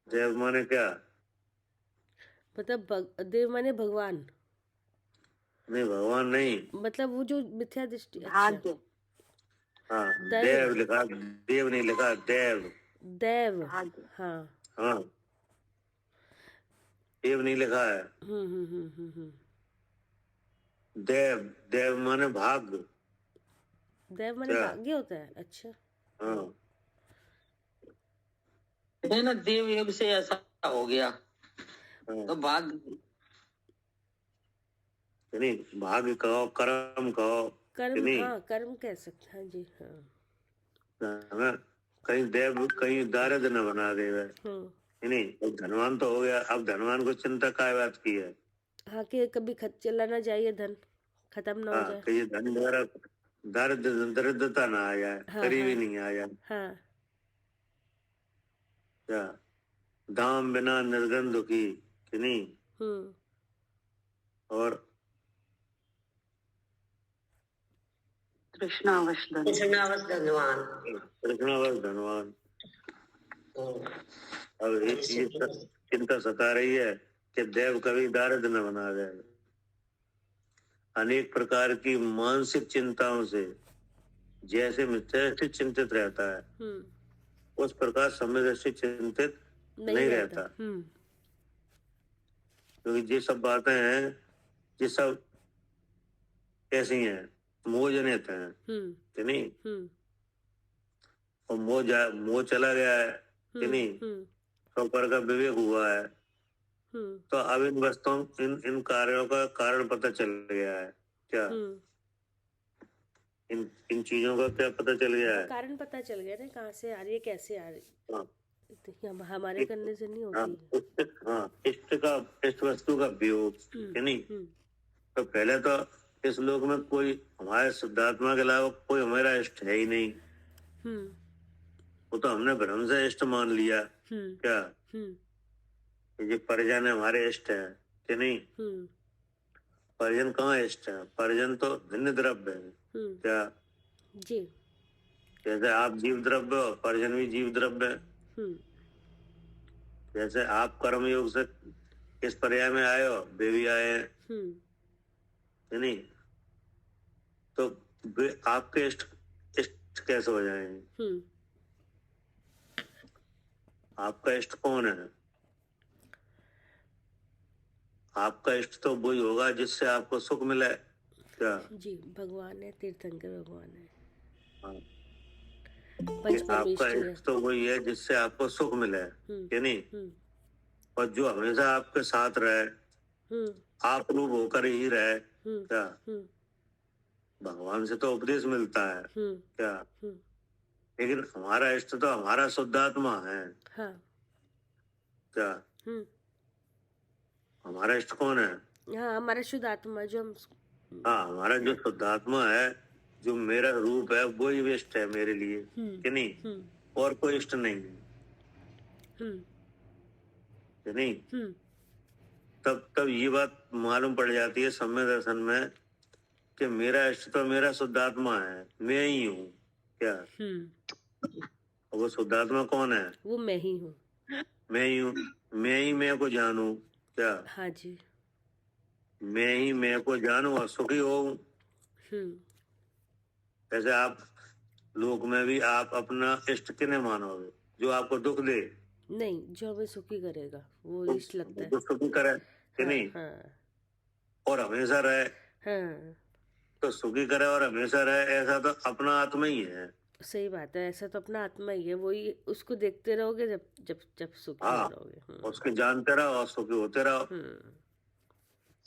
देव माने क्या? मतलब देव माने भगवान, नहीं, भगवान नहीं, मतलब वो जो मिथ्या दृष्टि। भाग्य। हाँ, दैव। देव लिखा, देव नहीं लिखा, देव। देव। भाग्य। हाँ। हाँ, देव नहीं लिखा है। देव, देव माने भाग्य। देव माने क्या? भाग्य होता है? अच्छा। हाँ, है ना, देव युग से ऐसा हो गया हाँ। तो भाग्य, नहीं, भाग्य कहो, कर्म कहो, कर्म, नहीं। हाँ कर्म कह सकते हैं। हाँ जी, हाँ। हमें कहीं देव कहीं दारिद्र न बना देवे, नहीं। अब धनवान तो हो गया, अब धनवान को चिंता काय बात की है? हाँ कि कभी चला ना जाए, धन खत्म ना हो हाँ, जाए। कि ये धन द्वारा दरिद्रता ना आ जाए, हाँ, गरीबी हाँ, नहीं आ जाए। हाँ। क्या? दाम बिना निर्धन दुखी, कि नहीं। और तृष्णावश धनवान। कृष्णावश धनवान। अब ये चिंता सता रही है कि देव कभी दारिद्र न बना दे। अनेक प्रकार की मानसिक चिंताओं से जैसे मस्तिष्क चिंतित रहता है, उस प्रकार समृद्धि चिंतित नहीं रहता। क्योंकि ये सब बातें हैं, ये सब कैसी हैं? मोह जनित हैं, कि नहीं। और मोह चला गया है, कि नहीं। प्रकार का विवेक हुआ है, तो अब इन वस्तुओं इन कार्यों का कारण पता चल गया है। क्या? इन चीजों का क्या पता चल गया है? कारण पता चल गया ना, कहाँ से आ रही है, कैसे आ रही। हाँ, हमारे करने से नहीं हाँ, होती। हाँ, इष्ट वस्तु का वियोग, कि नहीं। तो पहले तो इस लोक में कोई हमारे शुद्धात्मा के अलावा कोई हमारा इष्ट है ही नहीं। वो तो हमने भ्रम से इष्ट मान लिया। क्या? ये परिजन हमारे इष्ट है, कि नहीं। परिजन कहाँ इष्ट है? परिजन तो भिन्न द्रव्य है। क्या? जी। जैसे आप जीव द्रव्य हो, परिजन भी जीव द्रव्य है। जैसे आप कर्म योग से इस पर्याय में आए हो, वे भी आए हैं, कि नहीं। तो वे आपके इष्ट कैसे हो जाएंगे? आपका इष्ट कौन है? आपका इष्ट तो वही होगा जिससे आपको सुख मिले। क्या? जी, भगवान है, तीर्थंकर भगवान है। हाँ, आपका इष्ट तो वही है जिससे आपको सुख मिले, कि नहीं। और जो हमेशा आपके साथ रहे, आप रूप होकर ही रहे। क्या? भगवान से तो उपदेश मिलता है। क्या? लेकिन हमारा इष्ट तो हमारा शुद्धात्मा है। हाँ। क्या? हमारा इष्ट कौन है? हाँ, हमारा शुद्ध आत्मा जो हम। हाँ, हमारा जो शुद्धात्मा है, जो मेरा रूप है, वो ही इष्ट है मेरे लिए, कि नहीं। और कोई इष्ट नहीं है, कि नहीं। तब ये बात मालूम पड़ जाती है सम्यक दर्शन में कि मेरा इष्ट तो मेरा शुद्धात्मा है, मैं ही हूँ। क्या? वो शुद्धात्मा कौन है? वो मैं ही हूँ। मैं ही हूँ, मैं ही मैं को जानू। क्या? हाँ जी। मैं ही मैं को जानू और सुखी हो। जैसे आप लोक में भी आप अपना इष्ट किन्हें मानोगे? जो आपको दुख दे? नहीं, जो हमें सुखी करेगा वो इष्ट लगता है। जो सुखी करे, कि नहीं। और हमेशा रहे। तो सुखी करे और हमेशा रहे, ऐसा तो अपना आत्मा ही है। सही बात है, ऐसा तो अपना आत्मा ही है। वही उसको देखते रहोगे जब जब जब सुखी रहोगे। उसके जानते रहो और सुखी होते रहो।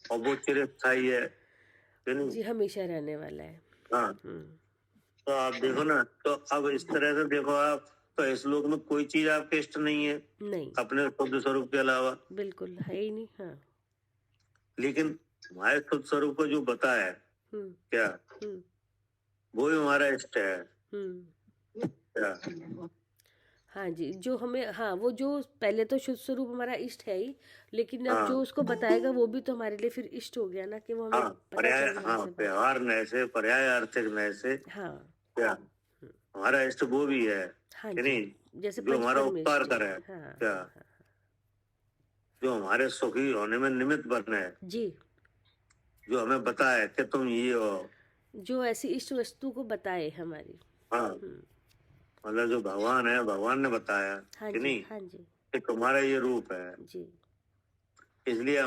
और वो चिरस्थायी है, कि नहीं। जी, हमेशा रहने वाला है। हाँ। तो आप देखो ना, तो अब इस तरह से देखो आप, तो इस लोक में कोई चीज आपके इष्ट नहीं है। नहीं, अपने शुद्ध स्वरूप के अलावा बिल्कुल है ही नहीं। हाँ, लेकिन हमारे शुद्ध स्वरूप को जो बताया, क्या वो ही हमारा इष्ट है। क्या? हाँ जी, जो हमें, हाँ वो जो पहले तो शुद्ध स्वरूप हमारा इष्ट है ही, लेकिन अब जो उसको बताएगा वो भी तो हमारे लिए फिर इष्ट हो गया ना, कि वो हमें पर्याय, व्यवहार नए से, पर्याय आर्थिक नए से। हाँ, क्या हमारा इष्ट वो भी है। हाँ, कि नहीं, जैसे जो हमारा उपकार करे। हाँ, क्या जो हमारे सुखी होने में निमित्त बने जी, जो हमें बताए कि तुम ये हो, जो ऐसी इष्ट वस्तु को बताए हमारी। हाँ, मतलब जो भगवान है, भगवान ने बताया। हाँ कि नहीं। हाँ जी, कि तुम्हारा ये रूप है जी, इसलिए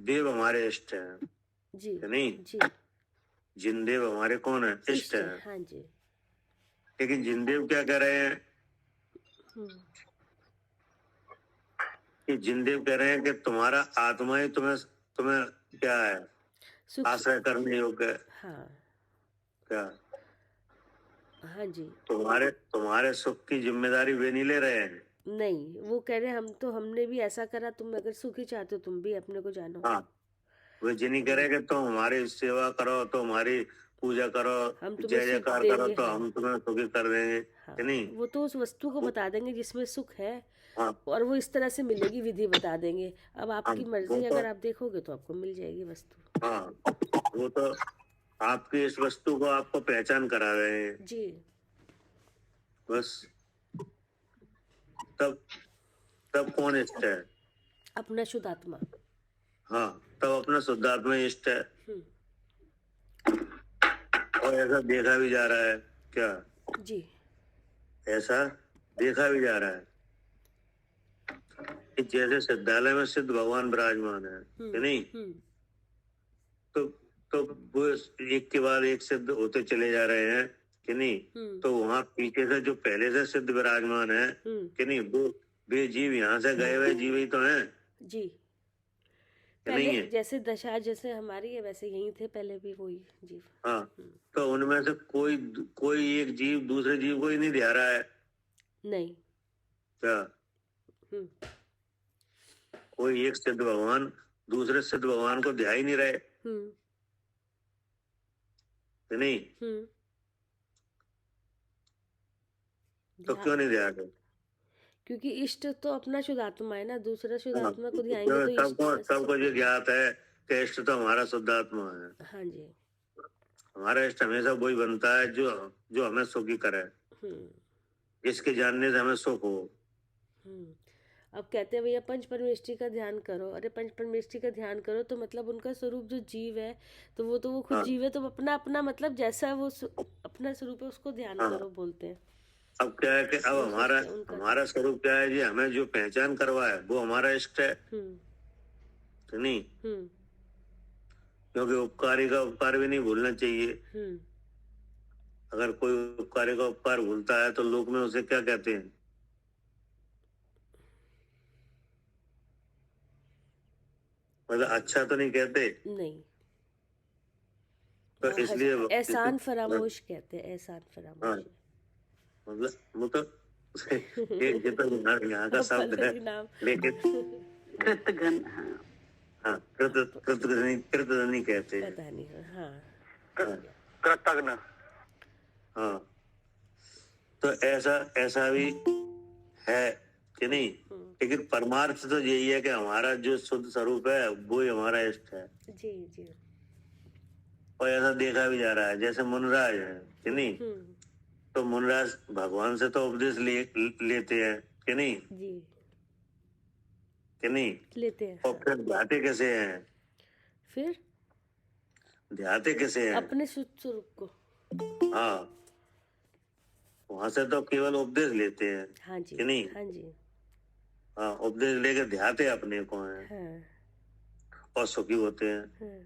देव हमारे इष्ट हैं। जी कि नहीं? जी। जिनदेव हमारे कौन है? इष्ट इष्ट है, है। हाँ जी। लेकिन जिनदेव क्या कह रहे हैं हम्म, कि जिनदेव कह रहे हैं कि तुम्हारा आत्मा ही तुम्हें तुम्हें क्या है? सुख। आश्रय करने योग्य है। हाँ क्या हाँ जी। तुम्हारे तुम्हारे सुख की जिम्मेदारी वे नहीं ले रहे हैं? नहीं, वो कह रहे हम तो, हमने भी ऐसा करा, तुम अगर सुखी चाहते हो तुम भी अपने को जानो। हाँ, वो ये नहीं करे कि तुम हमारी सेवा करो, तो हमारी पूजा करो, हम तुम्हें जय सुख जयकार करो, देंगे, तो हाँ। हम तुम्हें सुखी कर देंगे, हाँ, कि नहीं? वो तो उस वस्तु को बता देंगे जिसमें सुख है, हाँ और वो इस तरह से मिलेगी, विधि बता देंगे। अब हाँ, आपकी वो मर्जी, तो अगर आप देखोगे तो आपको मिल जाएगी वस्तु। हाँ, वो तो आपकी इस वस्तु को आपको पहचान करा रहे हैं जी। बस। तब तब कौन इष्ट है? अपना शुद्ध आत्मा। हाँ, तब अपना शुद्धात्मा इष्ट है। हम्म, और ऐसा देखा भी जा रहा है। क्या जी। ऐसा देखा भी जा रहा है कि जैसे सिद्धालय में सिद्ध भगवान विराजमान है, कि नहीं? तो तो वो एक के बाद एक सिद्ध होते चले जा रहे हैं, कि नहीं? तो वहां पीछे से जो पहले से सिद्ध विराजमान है, कि नहीं, वो वे जीव यहाँ से गए हुए जीव ही तो हैं, जी। कि पहले नहीं है? जैसे दशा जैसे हमारी है वैसे यही थे पहले भी वही जीव। हाँ, तो उनमें से कोई कोई एक जीव दूसरे जीव को ही नहीं ध्या रहा है। नहीं। क्या हम्म, कोई एक सिद्ध भगवान दूसरे सिद्ध भगवान को ध्या ही नहीं रहे, हम्म, कि नहीं? तो क्यों नहीं ध्या रहे? क्योंकि इष्ट तो अपना शुद्ध आत्मा है ना, दूसरा शुद्ध हाँ, आत्मा को ध्याएंगे तो इष्ट कैसे सबको ये सकते हैं? ज्ञात है कि इष्ट तो हमारा शुद्ध आत्मा है। हाँ जी। हमारा इष्ट हमेशा वही बनता है जो जो हमें सुखी करे, जिसके जानने से हमें सुख हो। अब कहते हैं भैया पंच परमेष्टि का ध्यान करो, अरे पंच परमेष्टि का ध्यान करो तो मतलब उनका स्वरूप जो जीव है, तो वो खुद हाँ, जीव है, तो अपना अपना मतलब जैसा वो अपना स्वरूप है उसको ध्यान हाँ। करो बोलते हैं। अब क्या है कि अब वो हमारा सोचते हैं उनका। हमारा स्वरूप क्या है जी? हमें जो पहचान करवाए वो हमारा इष्ट है, हम्म कि नहीं? हम्म क्योंकि उपकारी का उपकार भी नहीं भूलना चाहिए। हम्म अगर कोई उपकारी का उपकार भूलता है तो लोक में उसे क्या कहते हैं? मतलब अच्छा तो नहीं कहते। नहीं, तो इसलिए एहसान फरामोश कहते हैं, एहसान हाँ, फरामोश। मतलब वो तो एक ये तो यहाँ का शब्द है, अलग नाम। लेकिन कृतघ्न, हाँ, कृतघ्न कहते हैं। पता नहीं। हाँ कृतघ्न। हाँ, तो ऐसा ऐसा भी है, कि नहीं? लेकिन परमार्थ तो यही है कि हमारा जो शुद्ध स्वरूप है वो ही हमारा इष्ट है। जी जी। और ऐसा देखा भी जा रहा है, जैसे मुनराज है, कि नहीं? तो मुनराज भगवान से तो उपदेश लेते हैं, कि नहीं? जी कि नहीं? लेते हैं। और फिर ध्याते कैसे हैं? फिर ध्याते कैसे हैं? अपने शुद्ध स्वरूप को। हाँ, वहां से तो केवल उपदेश लेते हैं, हाँ जी, कि नहीं? हाँ जी। हाँ, उपदेश लेके ध्याते अपने को हैं, हाँ और सुखी होते हैं। हाँ,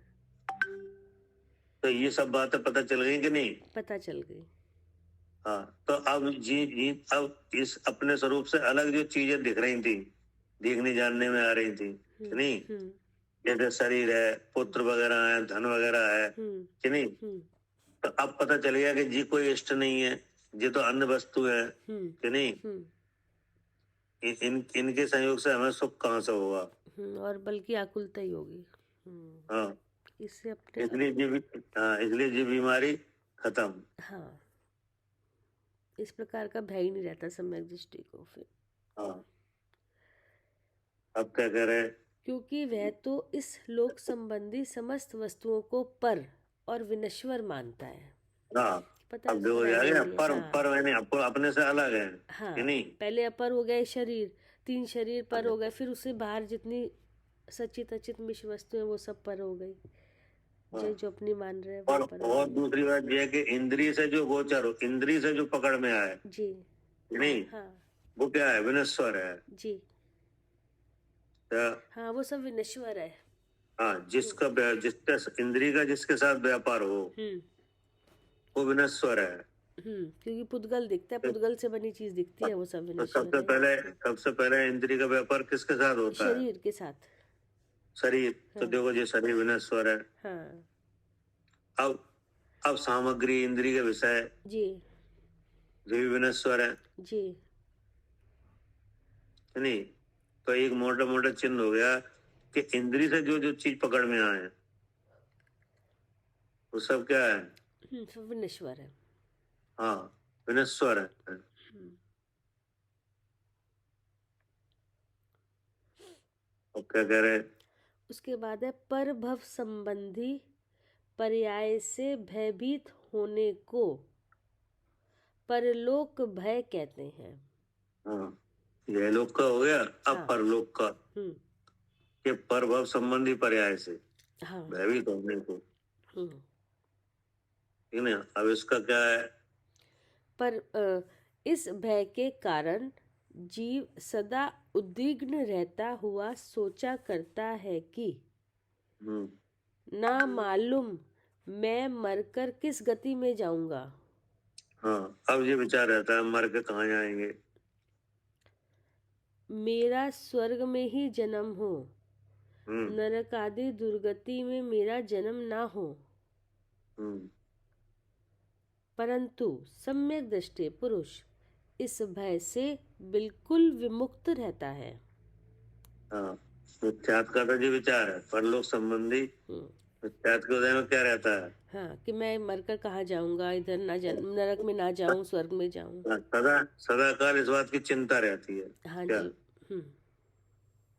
तो ये सब बातें पता चल गई कि नहीं? पता चल गई। हाँ, तो अब अब इस अपने स्वरूप से अलग जो चीजें दिख रही थी, देखने जानने में आ रही थी, कि नहीं? जैसे शरीर है, पुत्र वगैरह है, धन वगैरह है, कि नहीं? तो अब पता चल गया कि जी कोई इष्ट नहीं है, ये तो अन्य वस्तु है, कि नहीं? इनके संयोग से हमें सुख कहाँ से होगा? और बल्कि आकुलता ही होगी। हाँ, इससे अपने इसलिए जी बीमारी खत्म। हाँ, इस प्रकार का भय ही नहीं रहता सम्यक दृष्टि को फिर। हाँ, अब क्या कह रहे हैं? क्योंकि वह तो इस लोक संबंधी समस्त वस्तुओं को पर और विनश्वर मानता है। हाँ, पता अब देखो आ गया, पर मैंने अपने से अलग है, हाँ, कि नहीं? पहले अपर हो गए शरीर, 3 शरीर पर हो गए, फिर उससे बाहर जितनी सचित अचित मिश्र वस्तु है वो सब पर हो गई। जो अपनी मान रहे हैं वो पर हो और गई। दूसरी बात यह है कि इंद्रिय से जो गोचर हो, इंद्रिय से जो पकड़ में आए, जी, नहीं? हाँ वो क्या है? विनश्वर है। जी। तो हाँ, वो सब विनश्वर है। हाँ, जिसका इंद्री का जिसके साथ व्यापार हो वो विनश्वर है। क्योंकि पुद्गल दिखता है, पुद्गल से बनी चीज दिखती है, वो सब तो विनश्वर है। सबसे पहले इंद्री का व्यापार किसके साथ होता है? शरीर के साथ। शरीर। तो हाँ। देखो ये शरीर विनश्वर है। हाँ अब सामग्री इंद्री के विषय जी जो भी विनश्वर है जी। नहीं? तो एक मोटा मोटा चिन्ह हो गया कि इंद्री से जो जो चीज पकड़ में आए वो सब क्या है? सब विनश्वर है। हाँ, विनश्वर है। और क्या कह रहे? उसके बाद है परभव संबंधी पर्याय से भयभीत होने को परलोक भय कहते हैं। हाँ, यह लोक का हो गया। अब हाँ। परलोक का कि परभव संबंधी पर्याय से हाँ। भयभीत होने को, ठीक है। अब इसका क्या है? पर इस भय के कारण जीव सदा उद्विग्न रहता हुआ सोचा करता है कि ना मालूम मैं मरकर किस गति में जाऊंगा। हाँ, अब ये विचार रहता है मर के कहाँ जाएंगे। मेरा स्वर्ग में ही जन्म हो, नरक आदि दुर्गति में मेरा जन्म ना हो। परंतु सम्यक दृष्टि पुरुष इस भय से बिल्कुल विमुक्त रहता है। हाँ, मिथ्यात्व का तो ये विचार है परलोक संबंधी। मिथ्यात्व के उदय में क्या रहता है? हाँ, कि मैं मरकर कहाँ जाऊंगा, इधर ना नरक में ना जाऊं, स्वर्ग में जाऊं। सदा सदा काल इस बात की चिंता रहती है। हाँ क्या? जी।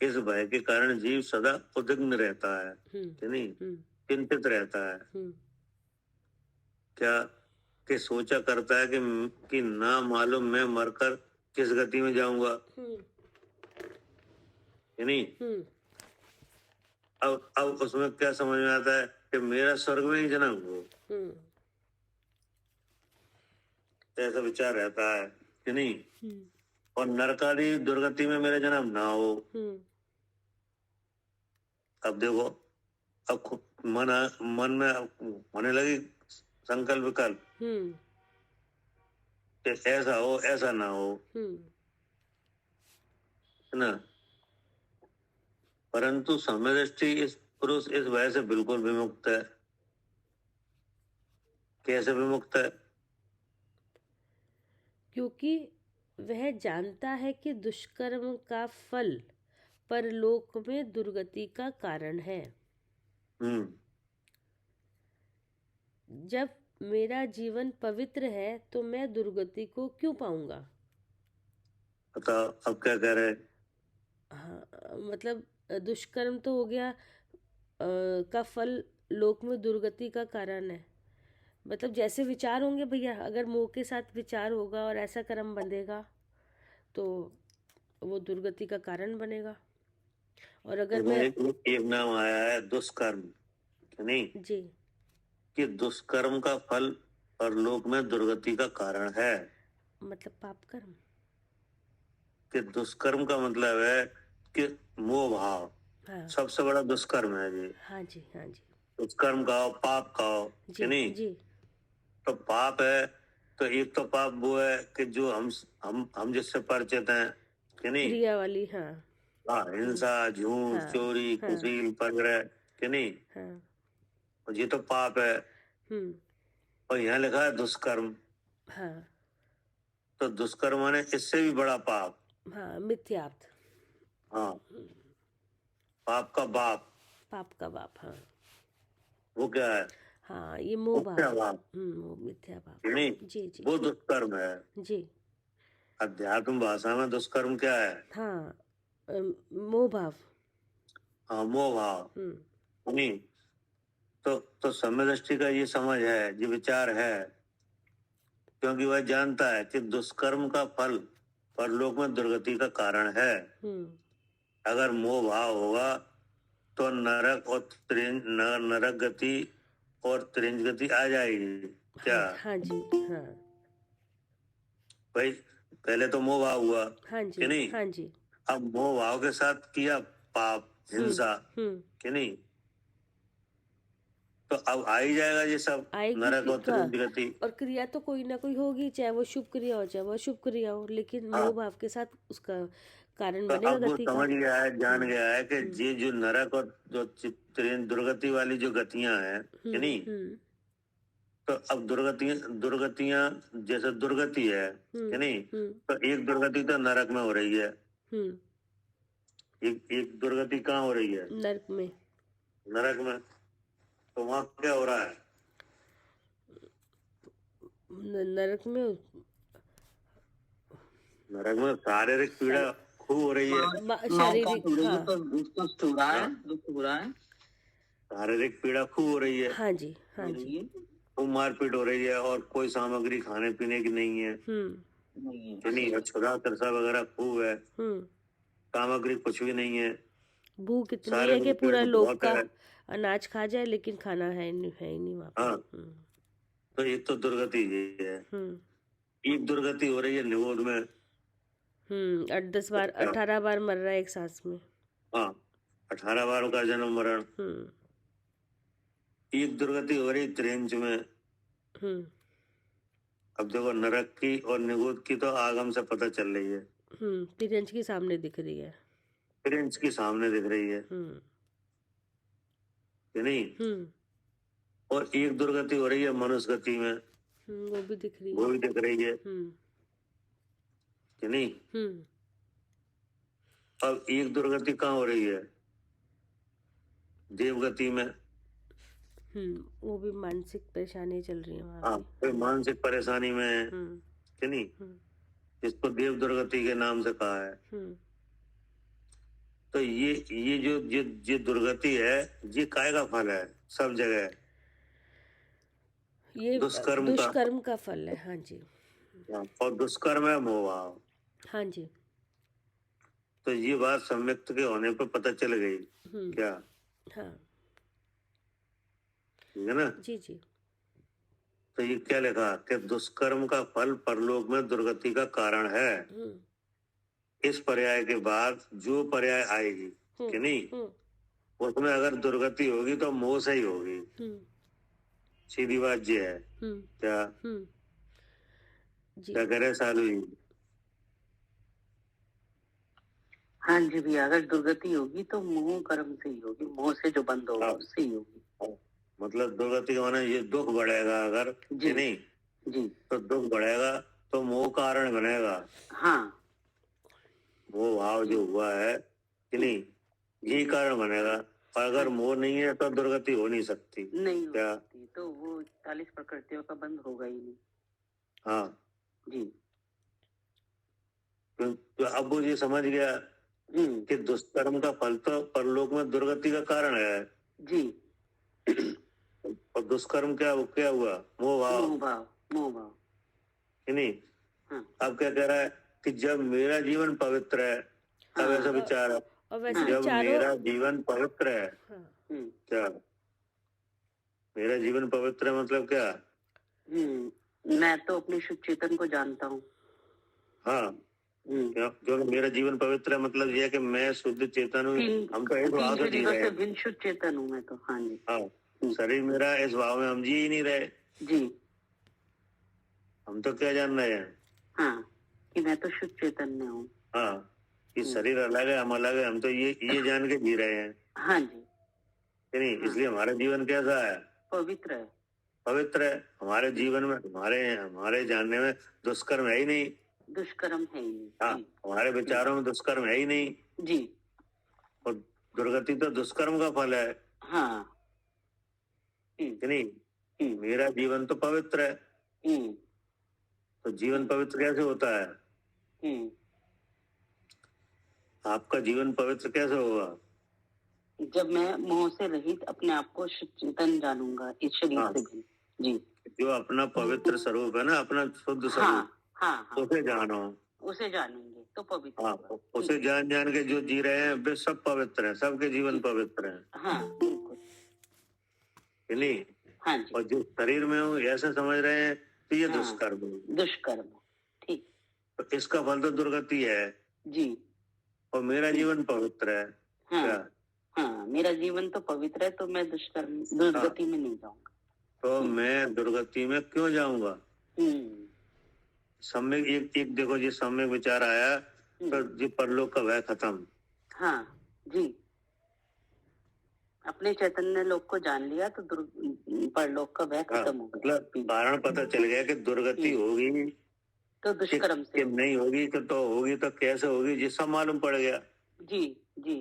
इस भय के कारण जीव सदा उद्विग्न रहता है, कि नहीं? चिंतित रहता है। क्या? कि सोचा करता है कि ना मालूम मैं मरकर किस गति में जाऊंगा, कि नहीं? अब उसमें क्या समझ में आता है कि मेरा स्वर्ग में ही जन्म हो, ऐसा विचार रहता है, कि नहीं? और नरकादि दुर्गति में मेरा जन्म ना हो। अब देखो, अब मन में होने लगी संकल्प विकल्प कि ऐसा हो ऐसा ना हो, है ना? परंतु समदृष्टि इस पुरुष इस भय से बिल्कुल विमुक्त है। कैसे विमुक्त है? क्योंकि वह जानता है कि दुष्कर्म का फल परलोक में दुर्गति का कारण है। जब मेरा जीवन पवित्र है तो मैं दुर्गति को क्यों पाऊंगा? बताओ अब क्या कह रहे? हाँ, मतलब दुष्कर्म तो हो गया, का फल लोक में दुर्गति का कारण है। मतलब जैसे विचार होंगे भैया, अगर मोह के साथ विचार होगा और ऐसा कर्म बंधेगा तो वो दुर्गति का कारण बनेगा। और अगर मैं एक नाम आया है दुष्कर्म, नहीं जी, कि दुष्कर्म का फल परलोक में दुर्गति का कारण है। मतलब पाप कर्म। कि दुष्कर्म का मतलब है कि मोह भाव। हाँ। सबसे बड़ा दुष्कर्म है जी। हाँ जी, हाँ जी। दुष्कर्म का हो, पाप का हो, कि नहीं? जी। तो पाप है तो एक तो पाप वो है कि जो हम जिससे परिचित हैं, कि नहीं? क्रिया वाली। हाँ। हाँ, हिंसा, झूठ, चोरी, कुशील, परग्रह, कि नहीं? और ये तो पाप है। और यहाँ लिखा है दुष्कर्म। हाँ। तो दुष्कर्म माने इससे भी बड़ा पाप। हाँ, मिथ्यात्व। हाँ, पाप का बाप। पाप का बाप। हाँ, वो क्या है? हाँ, ये मोह भाव। मिथ्या भाव। नहीं, जी जी। वो दुष्कर्म है जी। अध्यात्म भाषा में दुष्कर्म क्या है? हाँ, मोह भाव। हाँ, मोह भाव। नहीं, तो समदृष्टि का ये समझ है, ये विचार है, क्योंकि वह जानता है कि दुष्कर्म का फल परलोक में दुर्गति का कारण है। अगर मोह भाव होगा तो नरक और नरक गति और त्रिंज गति आ जाएगी। क्या? हाँ जी। हाँ भाई, पहले तो मोह भाव हुआ, हाँ जी, कि नहीं? हाँ जी। अब मोह भाव के साथ किया पाप, हिंसा, कि नहीं? तो अब आ ही जाएगा ये सब, आएगी नरक और हाँ, गति। और क्रिया तो कोई ना कोई होगी, चाहे वो शुभ क्रिया हो चाहे वो अशुभ क्रिया हो, लेकिन मोह भाव के साथ उसका कारण तो बनेगा अब वो गति का। समझ गया है, जान गया है कि ये जो नरक और जो दुर्गति वाली जो गतियां हैं, कि नहीं, तो अब दुर्गतियां जैसे दुर्गति है, कि नहीं, तो एक दुर्गति तो नरक में हो रही है, एक दुर्गति कहाँ हो रही है? नरक में। नरक में। तो वहां क्या हो रहा है? नरक में शारीरिक पीड़ा खूब हो रही है। शारीरिक शारीरिक पीड़ा खूब हो रही है। हाँ जी, हाँ जी। खूब मारपीट हो रही है और कोई सामग्री खाने पीने की नहीं है, नहीं, छुरा तरसा वगैरह खूब है, सामग्री कुछ भी नहीं है। भूख इतनी है कि पूरा लोग का अनाज खा जाए, लेकिन खाना है ही नहीं वहाँ पे। हाँ, तो ये तो दुर्गति ये है। एक दुर्गति हो रही है निगोद में, 10 बार 18 बार मर रहा है एक सांस में। हाँ, 18 बार का जन्म मरण। एक दुर्गति हो रही त्रेंच में। अब देखो, नरक की और निगोद की तो आगम से पता चल रही है, त्रिंच की सामने दिख रही है, त्रेंच की सामने दिख रही है, कि नहीं। और एक दुर्गति हो रही है मनुष्य गति में, वो भी दिख रही है, वो भी दिख रही है, कि नहीं। अब एक दुर्गति कहाँ हो रही है? देवगति में। वो भी मानसिक परेशानी चल रही है वहाँ पे। हाँ, कोई मानसिक परेशानी में है, कि नहीं, जिसको देव दुर्गति के नाम से कहा है। तो ये जो दुर्गति है, ये काय का फल है सब जगह? ये दुष्कर्म का फल है। हाँ जी। और दुष्कर्म है मोह भाव। हाँ जी। तो ये बात सम्यक्त के होने पर पता चल गई क्या? हाँ, है ना जी जी। तो ये क्या लिखा कि दुष्कर्म का फल परलोक में दुर्गति का कारण है। इस पर्याय के बाद जो पर्याय आएगी, कि नहीं, उसमें अगर दुर्गति होगी तो मोह से ही होगी। सीधी बात ये है। क्या क्या करे सालू जी? हाँ जी भैया, अगर दुर्गति होगी तो मोह कर्म से ही होगी, मोह से जो बंद होगा उससे ही होगी। मतलब दुर्गति होना, ये दुख बढ़ेगा अगर, कि नहीं, जी, तो दुख बढ़ेगा तो मोह कारण बनेगा। हाँ, मोह भाव जो हुआ है, कि नहीं, ये कारण बनेगा। और अगर मोह नहीं है तो दुर्गति हो नहीं सकती। नहीं क्या? हो सकती, तो वो 40 प्रकृतियों का बंद होगा ही नहीं। हाँ जी। तो अब वो ये समझ गया कि दुष्कर्म का फल तो परलोक में दुर्गति का कारण है। जी। और दुष्कर्म क्या हुआ? मोह भाव, कि नहीं। अब क्या कह रहा है कि जब मेरा जीवन पवित्र है, तब ऐसा विचार है, जब मेरा जीवन पवित्र है। क्या मेरा जीवन पवित्र है मतलब क्या? मैं तो अपने शुद्ध चेतन को जानता हूँ। हाँ, जो मेरा जीवन पवित्र है मतलब यह है कि मैं शुद्ध चेतन हूँ। हम तो एक भाव से जी रहे हैं। शुद्ध चेतन हूँ मैं तो। हाँ जी। हाँ, शरीर मेरा इस भाव में हम जी ही नहीं रहे। जी। हम तो क्या जान रहे हैं? हाँ, कि मैं तो शुद्ध चेतन में हूँ। हाँ, कि शरीर अलग है, हम अलग है, हम तो ये जान के जी रहे हैं। हाँ जी, नहीं, इसलिए हमारा जीवन कैसा है? पवित्र है। पवित्र है। हमारे जीवन में, हमारे जानने में दुष्कर्म है ही नहीं। दुष्कर्म है ही नहीं। हाँ, हमारे विचारों में दुष्कर्म है ही नहीं। जी। और दुर्गति तो दुष्कर्म का फल है। हाँ, कि नहीं। मेरा जीवन तो पवित्र है। तो जीवन पवित्र कैसे होता है? आपका जीवन पवित्र कैसे होगा? जब मैं मोह से रहित अपने आप को शुद्ध चेतन जानूंगा इस शरीर से भी। जी। जो अपना पवित्र स्वरूप है ना, अपना शुद्ध स्वरूप, हाँ, उसे जानो। उसे जानेंगे तो पवित्र। हाँ, उसे जान के जो जी रहे हैं वे सब पवित्र हैं, सबके जीवन पवित्र हैं। हाँ, बिल्कुल। कि नहीं। हाँ जी। और जो शरीर में हूँ ऐसे समझ रहे हैं तो ये दुष्कर्म है। दुष्कर्म, ठीक। तो इसका फल तो दुर्गति है। जी। और मेरा जीवन पवित्र है। हाँ, क्या? हाँ, मेरा जीवन तो पवित्र है, तो मैं दुर्गति में नहीं जाऊंगा। तो मैं दुर्गति में क्यों जाऊंगा? सम्यक एक देखो जी, सम्यक विचार आया तो जी परलोक का भय खत्म। हाँ जी, अपने चैतन्य लोक को जान लिया तो परलोक का भय खत्म हो गया। मतलब कारण पता चल गया कि दुर्गति होगी तो दुष्कर्म से कि नहीं होगी, तो होगी तो कैसे होगी, जिसका मालूम पड़ गया। जी जी,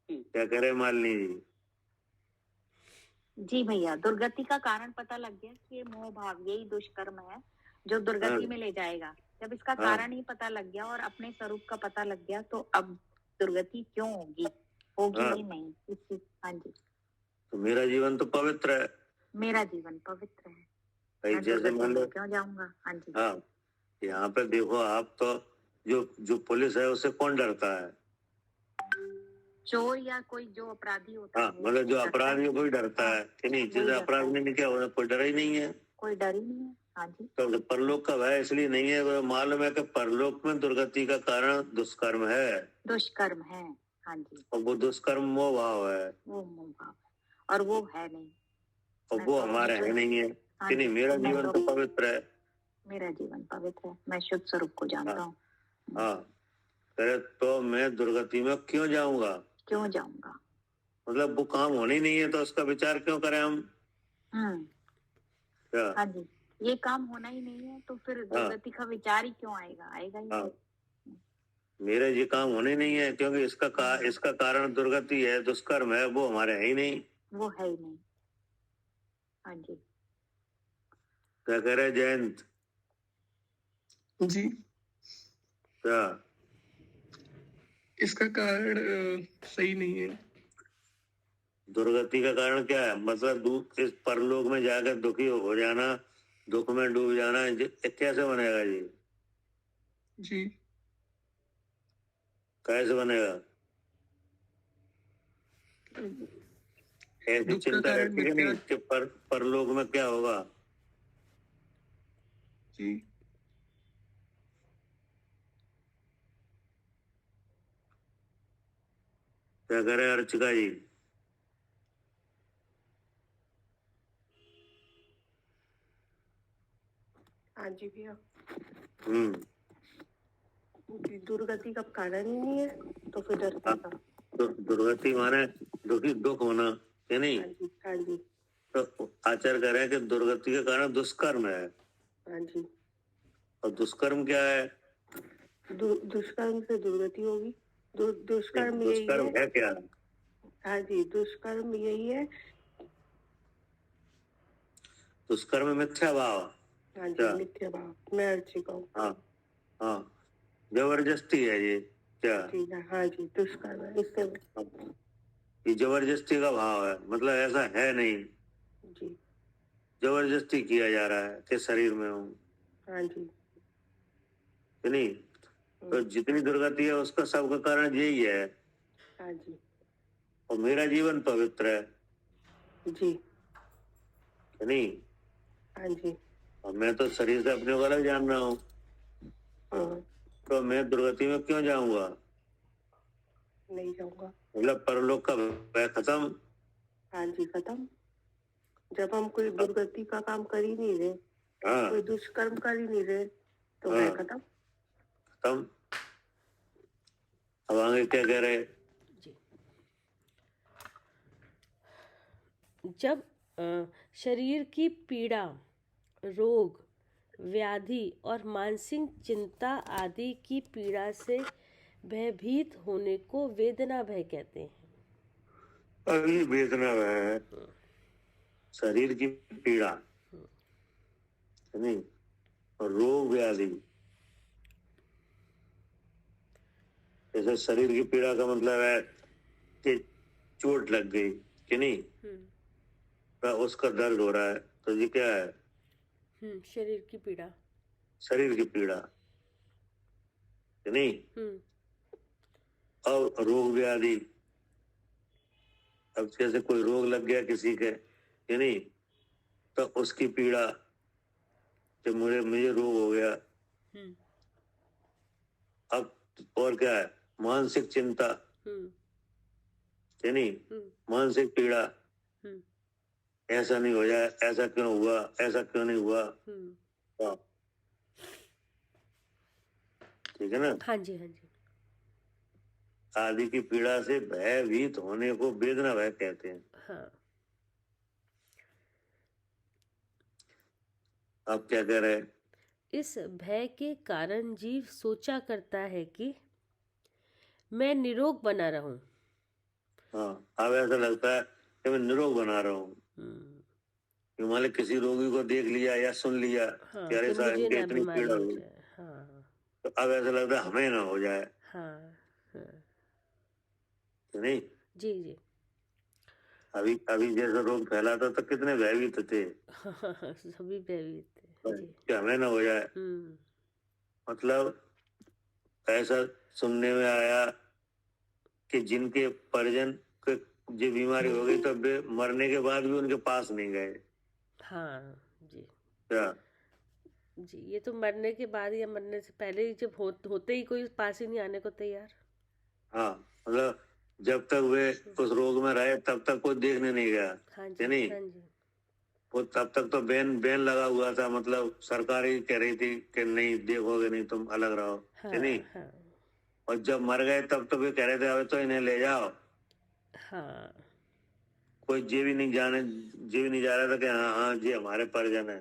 क्या करे मालिनी जी? जी भैया, दुर्गति का कारण पता लग गया कि ये मोह भाव, यही दुष्कर्म है जो दुर्गति में ले जाएगा। जब इसका कारण ही पता लग गया और अपने स्वरूप का पता लग गया, तो अब दुर्गति क्यों होगी ही नहीं। हाँ जी, तो मेरा जीवन तो पवित्र है। मेरा जीवन पवित्र है, भाई जैसे मान लो, क्यों जाऊंगा। हाँ जी, हाँ, यहाँ पे देखो आप, तो जो पुलिस है उससे कौन डरता है? चोर या कोई जो अपराधी होता है, मतलब जो अपराधी है कोई डरता है कि नहीं? जिसे अपराध नहीं किया होगा कोई डर ही नहीं है, कोई डर ही नहीं है। हाँ जी, तो परलोक का भय इसलिए नहीं है, वो मालूम है कि परलोक में दुर्गति का कारण दुष्कर्म है। दुष्कर्म है। हाँ जी, और वो दुष्कर्म मोह भाव है, वो मोह भाव है, और वो है नहीं, और वो हमारे है नहीं है कि नहीं? मेरा जीवन तो पवित्र है। मेरा जीवन पवित्र है, मैं शुद्ध स्वरूप को जानता हूँ। हाँ, तो मैं दुर्गति में क्यों जाऊंगा? क्यों जाऊंगा, मतलब वो काम होने ही नहीं है, तो उसका विचार क्यों करें हम? क्या? हाँ जी, ये काम होना ही नहीं है, तो फिर दुर्गति का विचार ही क्यों आएगा? आएगा ही नहीं। मेरा ये काम होने नहीं है, क्योंकि इसका कारण दुर्गति है, दुष्कर्म है, वो हमारे है ही नहीं। वो है ही नहीं। हाँ जी, क्या कह रहे जयंत जी? क्या इसका कारण सही नहीं है। दुर्गति का कारण क्या है? मतलब इस परलोक में जाकर दुखी हो जाना, दुख में डूब जाना, कैसे बनेगा जी? जी, कैसे बनेगा? ऐसी चिंता रहती है नहीं कि परलोक में क्या होगा। जी, क्या करे अर्चिका जी? हाँ जी भैया, दुर्गति का कारण ही नहीं है, तो फिर डरता था। तो दुर्गति माने दुख होना है नहीं? हाँ जी, हाँ जी, तो आचार्य कह रहे हैं कि दुर्गति के कारण दुष्कर्म है। हाँ जी, और दुष्कर्म क्या है? दुष्कर्म से दुर्गति होगी। दुष्कर्म यही है क्या? हाँ जी, दुष्कर्म यही है। दुष्कर्म मिथ्या भाव। हाँ जी, मिथ्या भाव। मैं अर्चिका हूँ। हाँ हाँ, जबरदस्ती है ये क्या? ठीक है, हाँ जी, दुष्कर्म है। इससे ये जबरदस्ती का भाव है, मतलब ऐसा है नहीं जी, जबरदस्ती किया जा रहा है कि शरीर में हूँ। हाँ जी, नहीं? तो जितनी दुर्गति है उसका सबका कारण यही है। हाँ जी, और मेरा जीवन पवित्र है जी, नहीं? हाँ जी, और मैं तो शरीर से अपने को अलग जान रहा हूँ, तो मैं दुर्गति में क्यों जाऊंगा? नहीं जाऊंगा। मतलब परलोक का भय खत्म। हाँ जी, खत्म। जब हम कोई दुर्गति का काम कर ही नहीं रहे, कोई दुष्कर्म कर ही नहीं रहे, तो भय खत्म। अब आगे क्या कह रहे? जब शरीर की पीड़ा, रोग, व्याधि और मानसिक चिंता आदि की पीड़ा से भयभीत होने को वेदना भय कहते हैं। अभी वेदना है शरीर की पीड़ा नहीं, और रोग व्याधि। जैसे शरीर की पीड़ा का मतलब है कि चोट लग गई कि नहीं, तो उसका दर्द हो रहा है, तो ये क्या है? शरीर की पीड़ा। शरीर की पीड़ा कि नहीं? और रोग व्याधि, अब जैसे कोई रोग लग गया किसी के कि नहीं, तो उसकी पीड़ा, जब मुझे रोग हो गया। अब और क्या है? मानसिक चिंता कि नहीं, मानसिक पीड़ा, ऐसा नहीं हो जाए, ऐसा क्यों हुआ, ऐसा क्यों नहीं हुआ। हाँ, ठीक है ना। हाँ जी, हाँ जी। आदि की पीड़ा से भयभीत होने को वेदना भय कहते हैं। हाँ, आप क्या कह रहे हैं? इस भय के कारण जीव सोचा करता है कि मैं निरोग बना रहूं। हाँ, अब ऐसा लगता है कि मैं निरोग बना रहा हूँ। मान लो किसी रोगी को देख लिया या सुन लिया हाँ, कि अरे कि साहब मुझे इनके ना इतनी बीमारी पीड़ा हो हुई, जाए। हाँ, तो अब ऐसा लगता है हमें ना हो जाए, हाँ, हाँ, कि नहीं। जी जी। अभी अभी जैसा रोग फैला था तो कितने भयभीत थे हाँ, सभी भयभीत थे जी। कि हमें ना हो जाए। मतलब ऐसा सुनने में आया कि जिनके परिजन के जो बीमारी हो गई तो वे मरने के बाद भी उनके पास नहीं गए। हाँ जी क्या? जी, ये तो मरने के बाद या मरने से पहले ही जब होते ही कोई पास ही नहीं आने को तैयार। हाँ, मतलब जब तक वे उस रोग में रहे तब तक कोई देखने नहीं गया, हाँ कि जी, नहीं। हाँ जी, वो तब तक तो बैन बैन लगा हुआ था, मतलब सरकार ही कह रही थी कि नहीं देखोगे नहीं, तुम अलग रहो, हाँ, कि नहीं। हाँ, और जब मर गए तब तो वे कह रहे थे अबे तो इन्हें ले जाओ। हाँ, कोई जे भी नहीं जा रहा था कि हाँ हाँ जी हमारे परिजन है।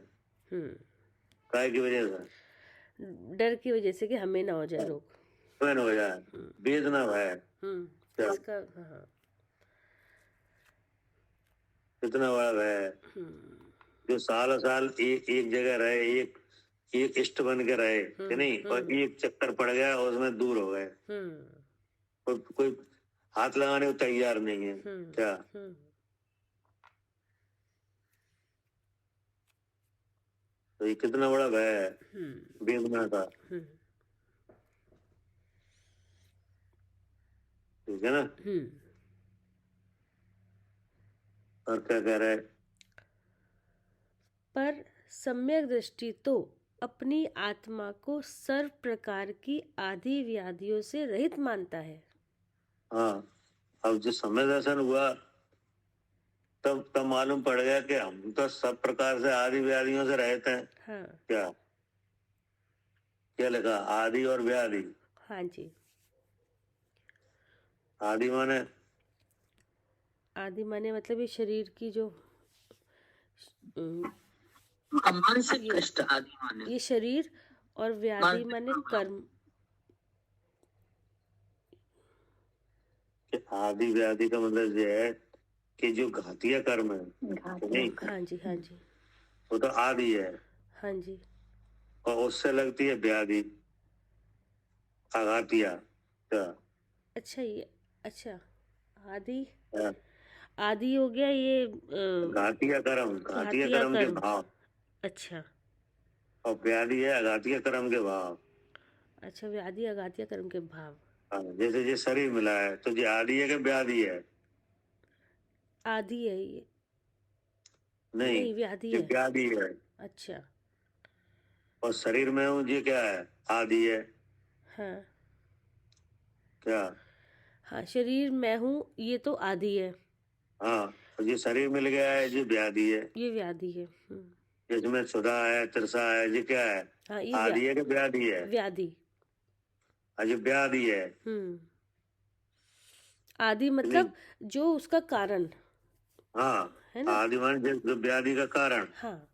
काय की वजह से? डर की वजह से कि हमें ना हो जाए रोग। बैन हो जाए, वेदना भय। क्या? इसका हाँ। कितना बड़ा भय है। जो साल साल एक जगह रहे, एक इष्ट बन के रहे, कि नहीं, और एक चक्कर पड़ गया और उसमें दूर हो गए। कोई हाथ लगाने को तैयार नहीं है। क्या? तो ये कितना बड़ा भय है वेदना का। ठीक है ना। और क्या कह रहे हैं? पर सम्यक दृष्टि तो अपनी आत्मा को सर्व प्रकार की आदि व्याधियों से रहित मानता है। हाँ, अब जो समय दर्शन हुआ तब मालूम पड़ गया कि हम तो सब प्रकार से आदि व्याधियों से रहित हैं। हाँ, क्या क्या लिखा? आदि और व्याधि। हाँ जी। आदि माने आदि माने मतलब ये शरीर की जो मानसिक कष्ट आदि माने, ये शरीर, और व्याधि माने कर्म। आदि व्याधि का मतलब ये है कि जो घातीय कर्म है, नहीं, हाँ जी, हाँ जी, वो तो आदि है। हाँ जी। और उससे लगती है व्याधि, आघातिया। क्या? अच्छा, ये अच्छा आदि क्या? आदि हो गया ये घातीय कर्म के भाव। अच्छा, और व्याधि है अघातीय कर्म के भाव। अच्छा, व्याधि अघातीय कर्म के भाव। हाँ, जैसे ये शरीर मिला है तो ये आदि है कि व्याधि है? आदि है ये। नहीं, व्याधि ये है। व्याधि है। अच्छा, और शरीर में हूँ ये क्या है? आदि है। हाँ, क्या? हाँ, शरीर मैं हूँ ये तो आदि है। हाँ, और ये शरीर मिल गया है ये व्याधि है। ये व्याधि है। इसमें सुधा है, तिरसा है, ये क्या है? हाँ, ये आदि है कि व्याधि है? व्याधि। ये व्याधि है। आदि मतलब जो उसका कारण हाँ, है ना। आदि मान जो व्याधि का कारण। हाँ,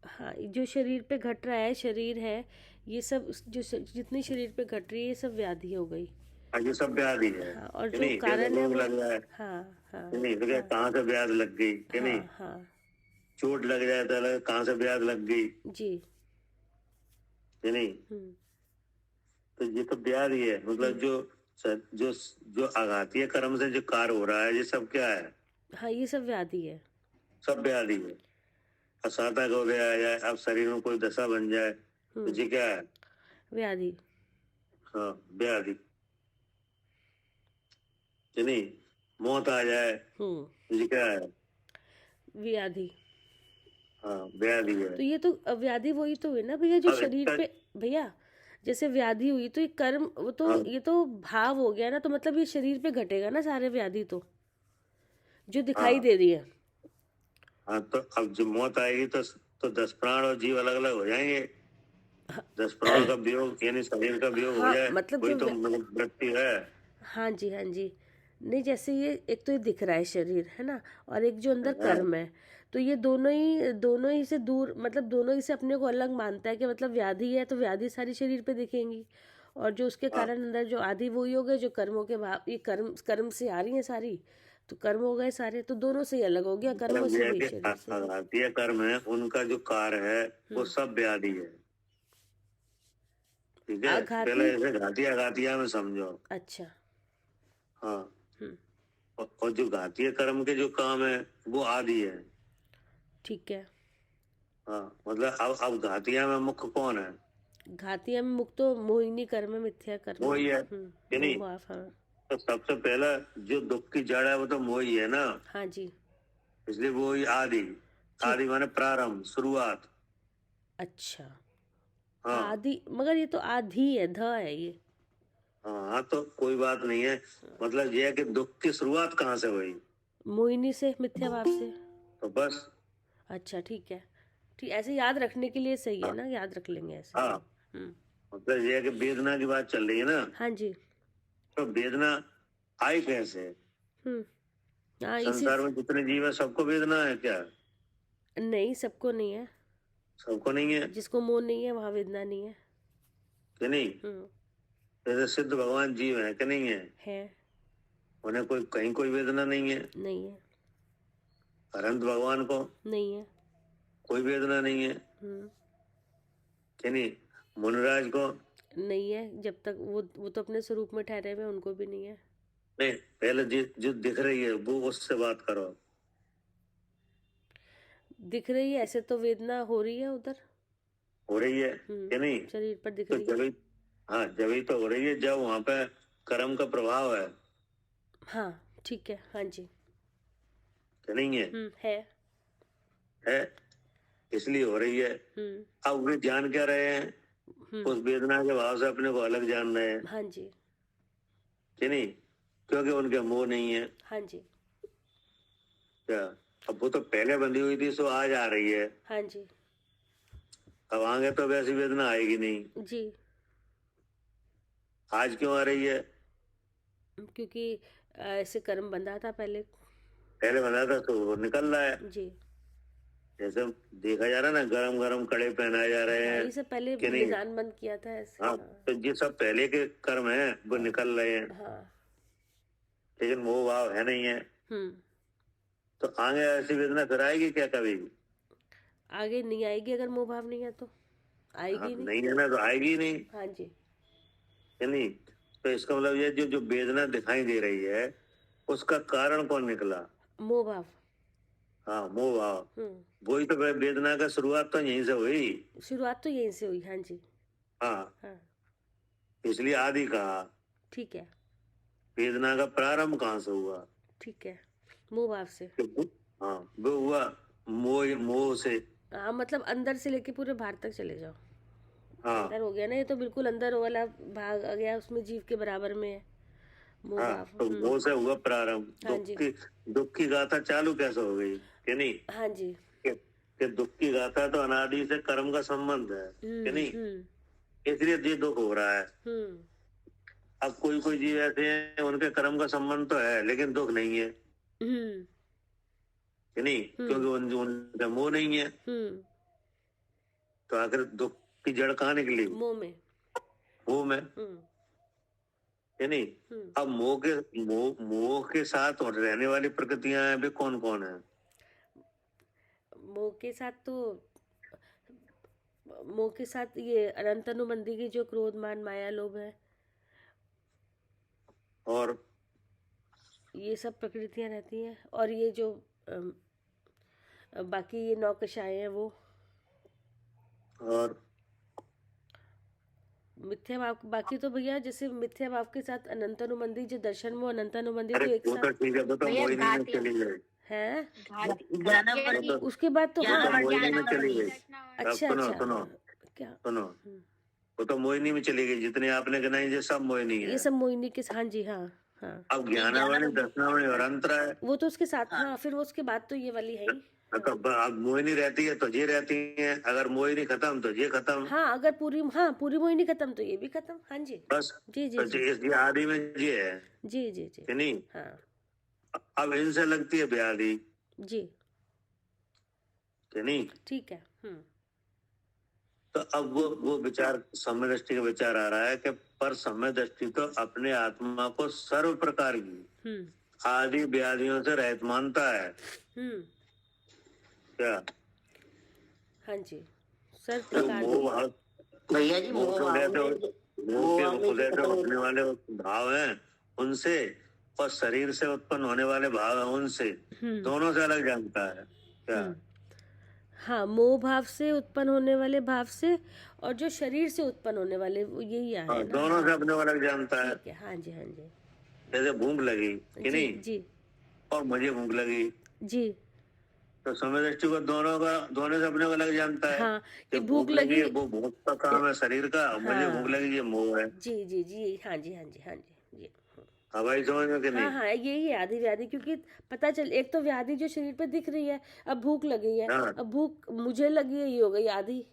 हाँ, जो शरीर पे घट रहा है, शरीर है, ये सब जो जितनी शरीर पे घट रही है ये सब व्याधि हो गई। ये सब व्याधि है। हाँ, और जो नहीं, कारण है रोग वो लग जाए, हाँ, हाँ, नहीं तो क्या कहाँ से व्याध लग गई, कि नहीं। हाँ, हाँ, चोट लग जाए तो लगे कहाँ से व्याध लग गई, जी, कि नहीं। तो ये तो व्याधि है। मतलब जो जो आघातीय कर्म से जो कार्य हो रहा है ये सब क्या है? हाँ, ये सब व्याधि है। सब व्याधि है। असाधक हो गया या अब शरीर में कोई दशा बन जाए तो ये क्या है? व्याधि। हाँ, व्याधि, कि नहीं। मौत आ जाए ये क्या है? व्याधि। हाँ, व्याधि है। तो ये तो व्याधि वही तो है ना भैया, जो शरीर पे भैया जैसे व्याधि हुई तो ये कर्म, वो तो हाँ। ये तो भाव हो गया ना, तो मतलब ये शरीर पे घटेगा ना सारे व्याधि तो जो दिखाई हाँ। दे रही है। हाँ, तो अब जब मौत आएगी तो 10 प्राण और जीव अलग अलग हो जाएंगे। 10 प्राणों का वियोग यानी शरीर का वियोग हो हाँ, जाए, मतलब वही जो तो मृत्यु है। हाँ जी, हाँ जी। नहीं, जैसे ये एक तो ये दिख रहा है शरीर, है ना, और एक जो अंदर हाँ। कर्म है, तो ये दोनों ही से दूर, मतलब दोनों ही से अपने को अलग मानता है कि मतलब व्याधि है तो व्याधि सारी शरीर पे दिखेंगी, और जो उसके हाँ। कारण अंदर जो आदि वही हो गए, जो कर्मों के भाव, ये कर्म से आ रही है सारी, तो कर्म हो गए सारे, तो दोनों से ही अलग हो गया, कर्मों मतलब से यह है भी कि शरीर से भी। आघातीय कर्म है, उनका जो कार्य है वो सब व्याधि है। ठीक है, आघाती, पहले ऐसे घातिया घातिया में समझो। अच्छा। हाँ। हम्म, और जो घातीय कर्म के जो काम है वो आदि है। ठीक है। हाँ, मतलब अब घातिया में मुख्य कौन है? घातिया में मुक्त तो मोहिनी कर्म है, मिथ्या कर्म वो ही है है। कि नहीं? मोह माफ, हाँ। तो सबसे पहला जो दुख की जड़ है वो तो मोह ही है ना, हाँ जी। इसलिए वो ही आदि। ठीक। आदि माने प्रारंभ, शुरुआत। अच्छा, हाँ। आदि, मगर ये तो आधी है, ध है ये। हाँ, तो कोई बात नहीं है, मतलब ये है कि दुख की शुरुआत कहाँ से हुई? मोहिनी से, मिथ्या भाव से। तो बस। अच्छा, ठीक है। ठीक, ऐसे याद रखने के लिए सही है हाँ। ना, याद रख लेंगे ऐसे। हाँ, मतलब ये है कि वेदना की बात चल रही है ना, हाँ जी। तो वेदना आई कैसे? हाँ, इसी संसार में जितने जीव है सबको वेदना है क्या? नहीं, सबको नहीं है। सबको नहीं है जिसको मोह नहीं है वहाँ वेदना नहीं है। कि नहीं? जैसे सिद्ध भगवान जीव है कि नहीं है? है। उन्हें कहीं कोई वेदना नहीं है। नहीं है। अनंत भगवान को नहीं है। कोई वेदना नहीं है कि नहीं? मुनिराज को नहीं है, जब तक वो तो अपने स्वरूप में ठहरे हुए, उनको भी नहीं है। नहीं, पहले जो दिख रही है वो उससे बात करो। दिख रही है ऐसे तो वेदना हो रही है उधर। हो रही है कि नहीं? शरीर पर दिख तो रही है। हाँ, जब तो हो रही है जब वहां पे कर्म का प्रभाव है हाँ, ठीक है, हाँ जी। कि नहीं है? है। इसलिए हो रही है। अब वे जान क्या रहे हैं? उस वेदना के भाव से अपने को अलग जान रहे हैं हाँ जी। कि नहीं? क्योंकि उनके मोह नहीं है। हाँ जी। क्या? अब वो तो पहले बंधी हुई थी, सो आज आ रही है। हाँ जी। अब आगे तो वैसी वेदना आएगी नहीं। जी। आज क्यों आ रही है? क्योंकि ऐसे कर्म बंधा था पहले बंधा था तो वो निकल रहा है। जी। जैसे देखा जा रहा है ना, गरम गरम कड़े पहनाए जा रहे हैं ये सब पहले कि नहीं? निजान बंद किया था ऐसे। हाँ, तो ये सब पहले के कर्म है वो निकल रहे हैं। लेकिन मोह भाव है नहीं है। तो आगे ऐसी वेदना फिर आएगी क्या कभी? आगे नहीं आएगी, अगर मोह भाव नहीं है तो आएगी नहीं है ना, तो आएगी नहीं। हाँ जी। है नहीं? तो इसका मतलब ये जो वेदना दिखाई दे रही है उसका कारण कौन निकला? मोह भाव। हाँ, मोह भाव। वही तो वेदना का शुरुआत तो यहीं से हुई। शुरुआत तो यहीं से हुई, हाँ जी। हाँ। इसलिए आदि कहा। ठीक है। वेदना का प्रारंभ कहाँ से हुआ? ठीक है, मोह भाव से। हाँ, वो हुआ मोह से। हाँ, मतलब अंदर से लेके पूरे बाहर तक चले जाओ। हाँ। अंदर हो गया ना, ये तो बिल्कुल अंदर वाला भाग आ गया, उसमें जीव के बराबर में है मोह हाँ, भाव। तो मोह से हुआ प्रारंभ। हाँ जी। दुख की गाथा चालू कैसे हो गई कि नहीं? हाँ जी। कि दुख की गाथा तो अनादि से कर्म का संबंध है कि नहीं? इसलिए ये दुख हो रहा है। अब कोई जीव ऐसे हैं उनके कर्म का संबंध तो है लेकिन दुख नहीं है कि नहीं? क्योंकि उनका मोह नहीं है। तो आखिर दुख की जड़ कहाँ निकली? मोह में कि नहीं? अब मोह के साथ और रहने वाली प्रकृतियां हैं, वे कौन कौन है? मोह के साथ ये अनंत अनुबंधी की जो क्रोध मान माया लोभ है, और ये सब प्रकृतियां रहती हैं। और ये जो बाकी ये 9 कषाय हैं वो, और मिथ्या भाव। बाकी तो भैया जैसे मिथ्या भाव के साथ अनंत अनुबंधी जो दर्शन, वो अनंत अनुबंधी तो एक वो तो ठीक है, वो तो मोहिनी में चली गई है। तो उसके बाद तो मोहिनी में चली गई। अच्छा सुनो अच्छा। सुनो क्या? सुनो, वो तो मोहिनी में चली गई, जितने आपने गिनाई ये सब मोहिनी है। ये सब मोहिनी के, हाँ जी, हाँ हाँ। अब ज्ञानावली, दर्शनावली और अंतरा है। वो तो उसके साथ, हाँ, फिर वो उसके बाद तो ये वाली है ही। तो अब मोहिनी रहती है तो ये रहती है, अगर मोहिनी खत्म तो ये खत्म। हाँ, अगर पूरी, हाँ, पूरी मोहिनी खत्म तो ये भी खत्म। हाँ जी, बस। जी जी तो जी ये आदि में ये है जी जी जी, कि नहीं? हाँ अब इनसे लगती है व्याधि जी, कि नहीं? ठीक है। तो अब वो विचार, समय दृष्टि का विचार आ रहा है कि पर समय दृष्टि तो अपने आत्मा को सर्व प्रकार की आदि व्याधियों से रहित मानता है। क्या? हाँ जी, सर्व तो प्रकार मोह भैया जी, मोह मोह के उठने वाले भाव हैं उनसे, और शरीर से उत्पन्न होने वाले भाव हैं उनसे, दोनों से अलग जानता है। क्या? हाँ, मोह भाव से उत्पन्न होने वाले भाव से, और जो शरीर से उत्पन्न होने वाले, वो यही है ना। दोनों से अपने को अलग जानता है। ठीक है, हाँ जी, हाँ जी, जैसे भूख लगी कि जी नहीं, जी और मुझे भूख लगी, जी, तो समय दृष्टि को दोनों से अपने को अलग जानता है। हाँ, कि जब भूख लगी है वो भूख का काम है शरीर का, और मुझे हाँ, भूख लगी ये मोह है। जी जी जी, हाँ जी, हाँ जी, हाँ जी, जी, हवाई समझ में कि हाँ नहीं? हाँ, यही है आदि व्याधि, क्योंकि पता चल, एक तो व्याधि जो शरीर पे दिख रही है, अब भूख लगी है, हाँ। अब भूख मुझे लगी है, ये हो गई आदि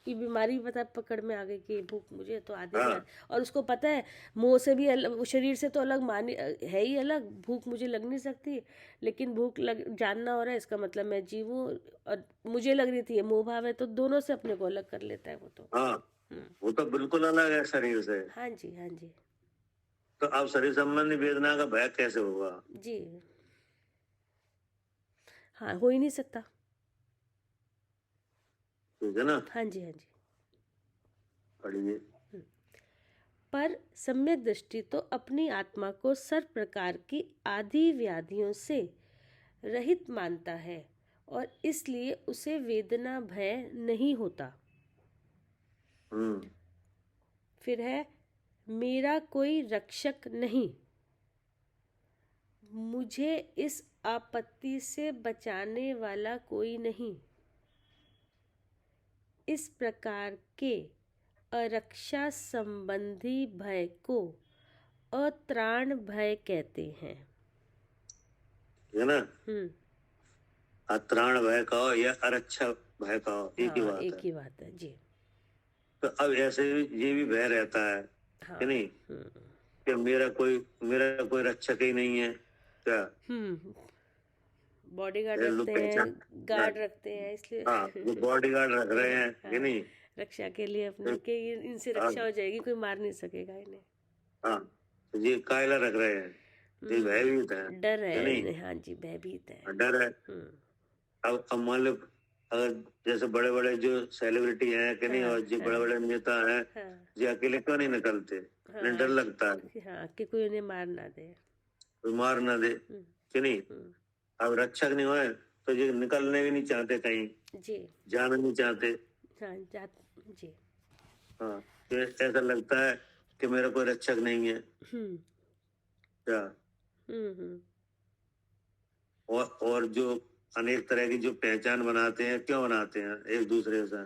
की बीमारी, पता पकड़ में आ गई कि भूख मुझे, तो आदि हाँ। व्याधि। और उसको पता है मुंह से भी अलग, शरीर से तो अलग मानी है ही अलग, भूख मुझे लग नहीं सकती, लेकिन भूख लग जानना हो रहा है, इसका मतलब मैं जीवूं, और मुझे लग रही थी, ये मोह भाव है, तो दोनों से अपने को अलग कर लेता है वो तो। हाँ, वो तो बिल्कुल अलग है शरीर से। हाँ जी, हाँ जी, तो अब शरीर संबंधी वेदना का भय कैसे होगा? जी, हाँ, हो ही नहीं सकता। ठीक है ना? हाँ जी, हाँ जी। पढ़िए। पर सम्यक दृष्टि तो अपनी आत्मा को सर्व प्रकार की आदि व्याधियों से रहित मानता है, और इसलिए उसे वेदना भय नहीं होता। फिर है, मेरा कोई रक्षक नहीं, मुझे इस आपत्ति से बचाने वाला कोई नहीं। इस प्रकार के अरक्षा संबंधी भय को अत्राण भय कहते हैं। है ना? अत्राण भय कहो या अरक्षा भय कहो, एक ही बात एक है। ही बात है जी। तो अब ऐसे ये भी भय रहता है कि नहीं, कि मेरा कोई रक्षक ही नहीं है। क्या? बॉडीगार्ड रखते हैं, गार्ड रखते हैं, इसलिए हाँ, वो बॉडीगार्ड रख रहे हैं कि नहीं, रक्षा के लिए अपने के, इनसे रक्षा हो जाएगी, कोई मार नहीं सकेगा इन्हें। हाँ, तो ये कायला रख रहे हैं, ये भयभीत है, डर है। हाँ जी, भयभीत है, डर है। अब मान लो, अगर जैसे बड़े बड़े जो सेलिब्रिटी हैं कि नहीं, और जो बड़े बड़े नेता हैं, ये अकेले क्यों नहीं निकलते? उन्हें डर लगता है, हाँ, कि कोई उन्हें मार ना दे, कोई मार ना दे कि नहीं। अब रक्षक नहीं होए तो ये निकलने भी नहीं चाहते कहीं, जी, जाना नहीं चाहते। हाँ, जी, हाँ, तो ऐसा लगता है कि मेरा कोई रक्षक नहीं है। क्या? और जो अनेक तरह की जो पहचान बनाते हैं, क्यों बनाते हैं एक दूसरे से?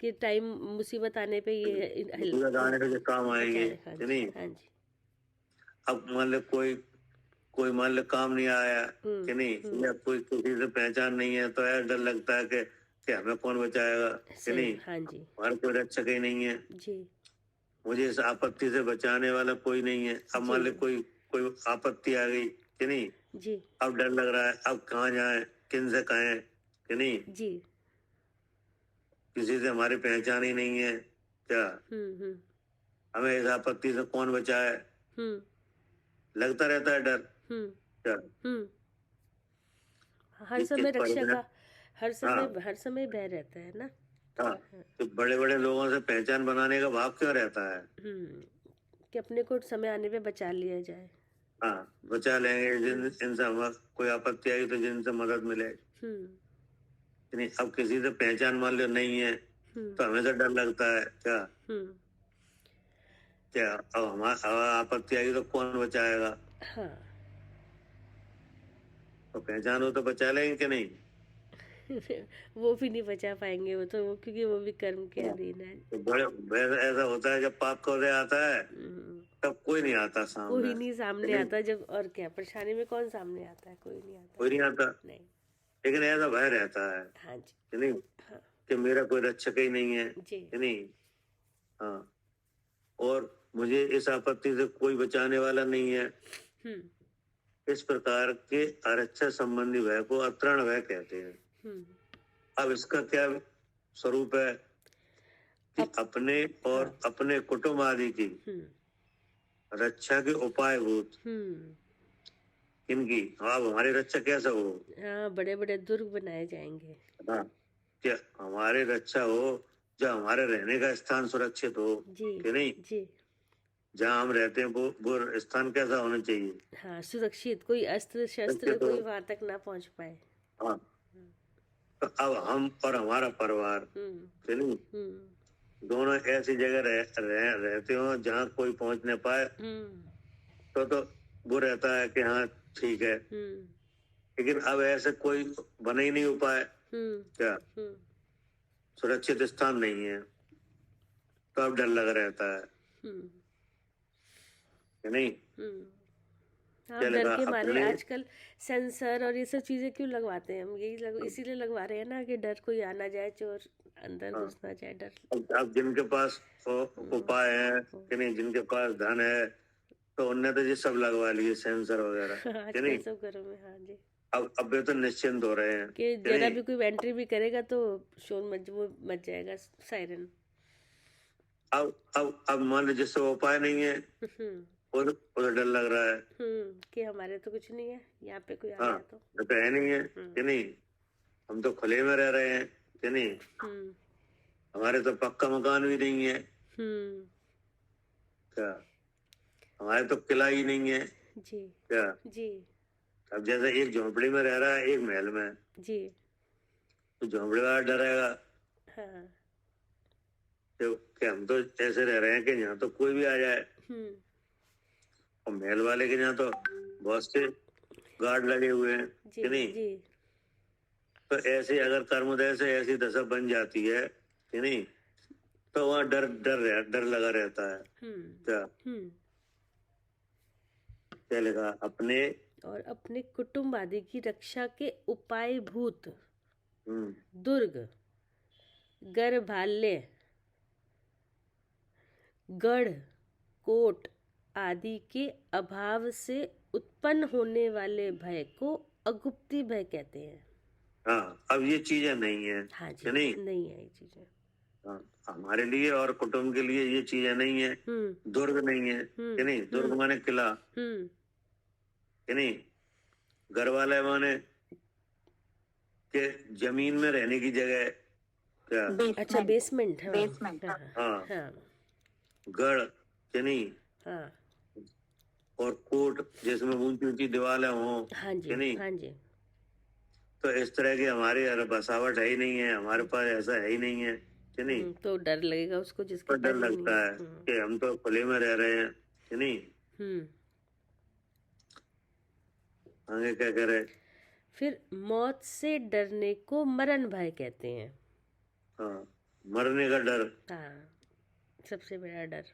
कि टाइम मुसीबत आने पे ये मुसीबत आने पे जो काम आएंगे कि नहीं। हाँ जी। अब मान लो कोई मान लो काम नहीं आया कि नहीं, या कोई किसी से पहचान नहीं है, तो यार डर लगता है कि हमें कौन बचाएगा कि नहीं। हाँ जी, हमारा कोई रक्षक ही नहीं है जी, मुझे इस आपत्ति से बचाने वाला कोई नहीं है। अब मान लो कोई आपत्ति आ गई कि नहीं जी, अब डर लग रहा है, अब कहाँ जाए, किन से कहें कि नहीं, जी, किसी से हमारी पहचान ही नहीं है। क्या? हमें इस आपत्ति से कौन बचाए, लगता रहता है डर। क्या? हर समय रक्षा का, हर समय भय रहता है ना। हाँ, तो बड़े बड़े लोगों से पहचान बनाने का भाव क्यों रहता है? कि अपने को समय आने पे बचा लिया जाए। हाँ, बचा लेंगे, जिनसे हमें कोई आपत्ति आई तो जिनसे मदद मिले। नहीं, अब किसी से पहचान मान लो नहीं है तो हमें तो डर लगता है। क्या अब हमारा आपत्ति आई तो कौन बचाएगा? हाँ, तो पहचान हो तो बचा लेंगे कि नहीं? वो भी नहीं बचा पाएंगे, वो तो क्योंकि वो भी कर्म के अधीन है। तो बड़े ऐसा होता है जब पाप का उदय आता है तब कोई नहीं आता कोई सामने, नहीं सामने आता जब, और क्या परेशानी में कौन सामने आता है, कोई नहीं आता। कोई नहीं आता, नहीं। लेकिन ऐसा भय रहता है हाँ जी। कि नहीं, हाँ कि मेरा कोई रक्षक ही नहीं है जी। कि नहीं। हाँ, और मुझे इस आपत्ति से कोई बचाने वाला नहीं है। इस प्रकार के आरक्षण संबंधी भय को अतृण भय कहते हैं। अब इसका क्या स्वरूप है कि अपने और अपने कुटुंब आदि की रक्षा के उपाय भूत इनकी, अब हमारी रक्षा कैसे हो? हाँ, बड़े बड़े दुर्ग बनाए जाएंगे। हाँ, क्या हमारी रक्षा हो, जब हमारे रहने का स्थान सुरक्षित हो जी कि नहीं जी। जहाँ हम रहते हैं वो स्थान कैसा होना चाहिए? हाँ, सुरक्षित, कोई अस्त्र शस्त्र कोई वहां तक ना पहुंच पाए। हाँ, तो अब हम और हमारा परिवार कि नहीं दोनों ऐसी जगह रहते हो जहाँ कोई पहुंच नहीं पाए, तो वो रहता है कि हाँ ठीक है। लेकिन अब ऐसे कोई बना ही नहीं हो पाए, क्या सुरक्षित स्थान नहीं है, तो अब डर लग रहता है कि नहीं। हाँ, डर के मारे आजकल सेंसर और ये सब चीजें क्यों लगवाते हैं हम, यही इसीलिए लगवा रहे हैं ना कि डर कोई आ ना जाए, चोर अंदर घुस ना जाए, डर। अब जिनके पास उपाय है कि नहीं, जिनके पास धन है, तो उनने तो ये सब लगवा लिए सेंसर वगैरह कि नहीं, सब घरों में। हाँ जी। अब ये तो निश्चिंत हो रहे हैं कि जरा भी कोई एंट्री भी करेगा तो शोर मच जाएगा, सायरन। अब मान लो जिससे उपाय नहीं है उधर डर लग रहा है कि हमारे तो कुछ नहीं है, यहाँ पे कोई आ हाँ, गया तो है नहीं है कि नहीं, हम तो खुले में रह रहे हैं कि नहीं, हमारे तो पक्का मकान भी नहीं है, क्या हमारे तो किला ही नहीं है जी। क्या जी। अब जैसे एक झोंपड़ी में रह रहा है एक महल में जी, तो झोंपड़ी वाला डरेगा। हाँ। तो कि हम तो ऐसे रह रहे हैं कि यहाँ तो कोई भी आ जाए, और महल वाले के यहाँ तो बहुत से गार्ड लगे हुए हैं कि नहीं। जी। तो ऐसे अगर कर्मोदय से ऐसी दशा बन जाती है कि नहीं, तो वहाँ डर लगा रहता है। क्या क्या लिखा? अपने और अपने कुटुंब आदि की रक्षा के उपाय भूत दुर्ग, गर्भाल्य, गढ़, कोट आदि के अभाव से उत्पन्न होने वाले भय को अगुप्ती भय कहते हैं। हाँ, अब ये चीजें नहीं है। हाँ जी, नहीं है ये चीजें। हाँ, हमारे लिए और कुटुंब के लिए ये चीजें नहीं है। दुर्ग नहीं है कि नहीं, दुर्ग माने किला कि नहीं, घर वाले माने के जमीन में रहने की जगह, क्या अच्छा, बेसमेंट। हाँ, गढ़ कि नहीं, हाँ, और कोट जिसमें ऊंची ऊंची दीवारें हों कि नहीं। हाँ जी। तो इस तरह की हमारी बसावट है ही नहीं है, हमारे पास ऐसा है ही नहीं है कि नहीं। तो डर लगेगा उसको जिसके डर लगता है कि हम तो खुले में रह रहे हैं कि नहीं। आगे क्या करे? फिर मौत से डरने को मरण भय कहते हैं। हाँ, मरने का डर। हाँ, सबसे बड़ा डर।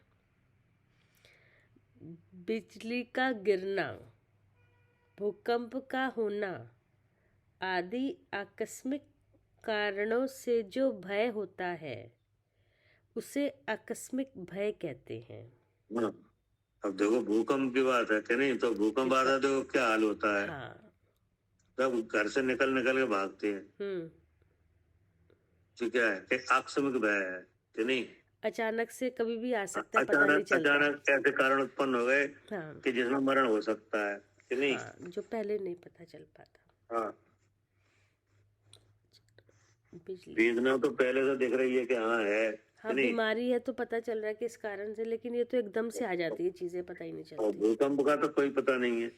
बिजली का गिरना, भूकंप का होना आदि आकस्मिक कारणों से जो भय होता है उसे आकस्मिक भय कहते हैं। हाँ, अब देखो भूकंप की बात है कि नहीं, तो भूकंप आता है तो क्या हाल होता है। हाँ, तब घर से निकल के भागते हैं। ठीक है कि आकस्मिक भय है कि नहीं, अचानक से कभी भी आ सकता है, पता नहीं चलता। अचानक ऐसे कारण उत्पन्न हो गए कि जिसमें मरण हो सकता है कि नहीं। जो पहले नहीं पता चल पाता। हाँ, वेदना तो पहले से दिख रही है कि हाँ है। हाँ, बीमारी है तो पता चल रहा है कि इस कारण से, लेकिन ये तो एकदम से आ जाती है चीजें, पता ही नहीं चलती। भूकंप का तो कोई पता नहीं है।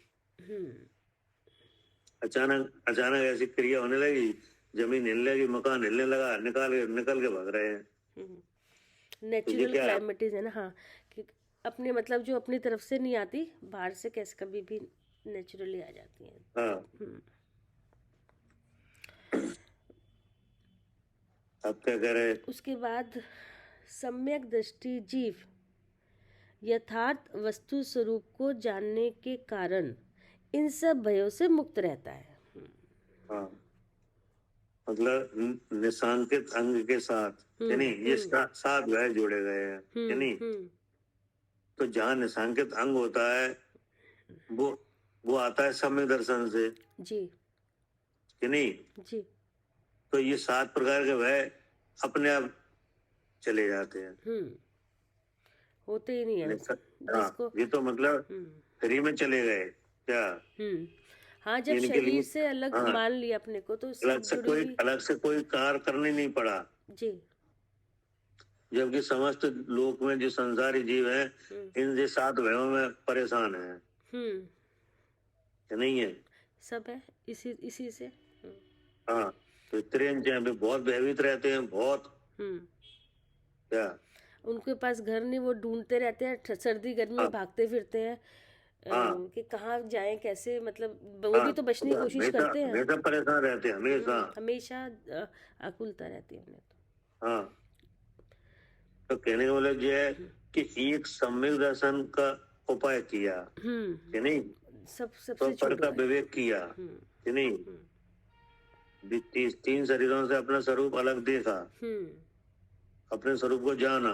अचानक ऐसी क्रिया होने लगी, जमीन हिलने लगी, मकान हिलने लगा, निकल के भाग रहे हैं। नेचुरल क्लाइमेटीज है ना। हाँ, कि अपने मतलब जो अपनी तरफ से नहीं आती, बाहर से कैसे कभी भी नेचुरली आ जाती है। हाँ। अब क्या करे? उसके बाद सम्यक दृष्टि जीव यथार्थ वस्तु स्वरूप को जानने के कारण इन सब भयों से मुक्त रहता है। हाँ, मतलब निशांकित अंग के साथ यानी ये सात भय जोड़े गए हैं यानी, तो जहाँ निशांकित अंग होता है वो आता है सम्यक दर्शन से जी कि नहीं जी। तो ये 7 प्रकार के भय अपने आप चले जाते हैं, होते ही नहीं है हाँ, ये तो मतलब फ्री में चले गए क्या? हाँ, जब शरीर से अलग मान लिया अपने को तो अलग से कोई कार्य करने नहीं पड़ा जी। जबकि समस्त लोक में जो संसारी जीव है इन जे 7 भयों में परेशान है नहीं है, सब है इसी से। हाँ, तो त्रिंज भी बहुत भयभीत रहते हैं बहुत क्या, उनके पास घर नहीं, वो ढूंढते रहते हैं, सर्दी गर्मी में भागते फिरते हैं कि कहाँ जाएं कैसे, मतलब वो भी तो बचने की कोशिश करते हैं, हमेशा परेशान रहते हैं, हमेशा आकुलता रहती है उन्हें तो। हाँ, तो कहने का मतलब ये है कि एक सम्यक दर्शन का उपाय किया कि नहीं, सबसे पर का विवेक किया कि नहीं, 3 शरीरों से अपना स्वरूप अलग देखा, अपने स्वरूप को जाना,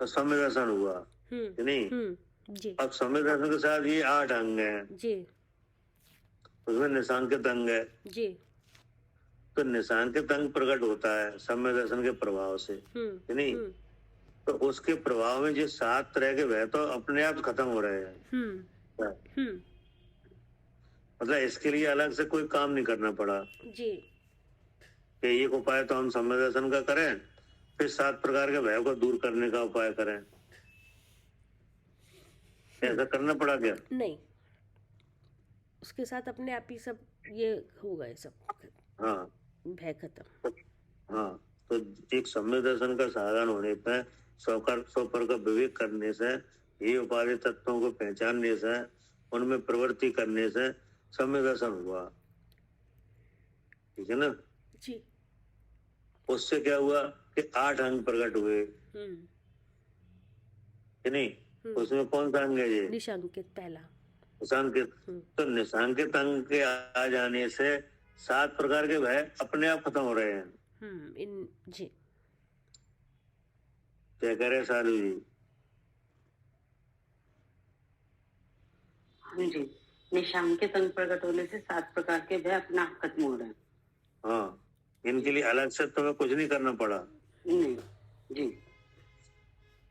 तो सम्यक दर्शन हुआ कि नहीं। अब सम्यक दर्शन के साथ ये 8 अंग हैं जी, उसमें निशांकित अंग है जी, तो निशांकित अंग प्रकट होता है सम्यक दर्शन के प्रभाव से कि नहीं, तो उसके प्रभाव में जो 7 तरह के भय तो अपने आप खत्म हो रहे हैं, मतलब इसके लिए अलग से कोई काम नहीं करना पड़ा जी, कि एक उपाय तो हम सम्यक दर्शन का करें फिर 7 प्रकार के भय को दूर करने का उपाय करें, ऐसा करना पड़ा क्या? नहीं, उसके साथ अपने आप ही सब ये हो गए सब, हाँ, भय खत्म। हाँ, तो एक सम्यक दर्शन का साधन होने पर स्वपर का विवेक करने से, ये उपाधि तत्वों को पहचानने से, उनमें प्रवृत्ति करने से सम्यक दर्शन हुआ, ठीक है ना जी। उससे क्या हुआ कि 8 अंग प्रकट हुए कि नहीं, उसमें कौन सा अंग है ये? निशांकित, पहला निशांकित। तो निशांकित अंग के आ जाने से 7 प्रकार के भय अपने आप खत्म हो रहे हैं जी। क्या कह रहे साधु जी? हाँ जी, निशांकित अंग प्रकट होने से 7 प्रकार के भय अपना आप खत्म हो रहे हैं। हाँ, इनके लिए अलग से तुम्हें कुछ नहीं करना पड़ा नहीं जी।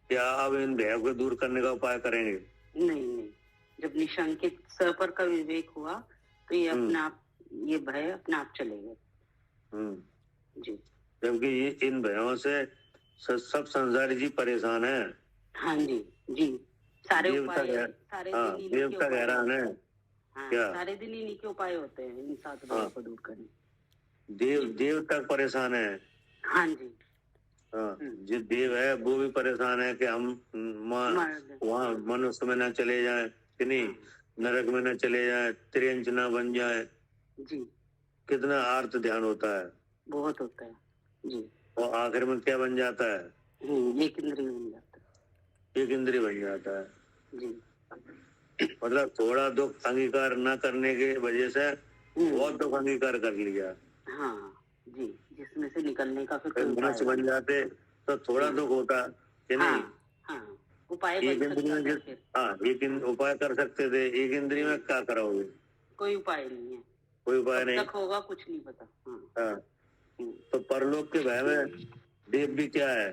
क्या अब इन भयों को दूर करने का उपाय करेंगे? नहीं, जब निशांकित सपर का विवेक हुआ तो ये अपने आप, ये भय अपने आप चले गए जी। जबकि ये इन भयों से सब संसारी जी परेशान है। हाँ जी जी, सारे उपाय, सारे देवता हैरान है। क्या सारे दिन इन्हीं के उपाय होते हैं इन 7 भयों को दूर करने। देव तक परेशान है। हाँ जी, हाँ, जो देव है वो भी परेशान है कि हम वहाँ मनुष्य में न चले जाएं कि नहीं, नरक में न चले जाएं, त्रियंच न बन जाए जी। कितना आर्त ध्यान होता है, बहुत होता है जी। और आखिर में क्या बन जाता है? एक इंद्रिय बन जाता है, एक इंद्रिय बन जाता है जी। मतलब थोड़ा दुख अंगीकार न करने के वजह से बहुत दुख अंगीकार कर लिया। हाँ जी, जिसमें से निकलने का फिर मनुष्य बन जाते तो थोड़ा दुख होता कि नहीं। हाँ, उपाय एक इंद्रिय में, हाँ, एक उपाय कर सकते थे, एक इंद्रिय में क्या कराओगे? कोई उपाय नहीं है, कोई उपाय नहीं, तक होगा कुछ नहीं पता। हाँ, तो परलोक के भय में देव भी क्या है?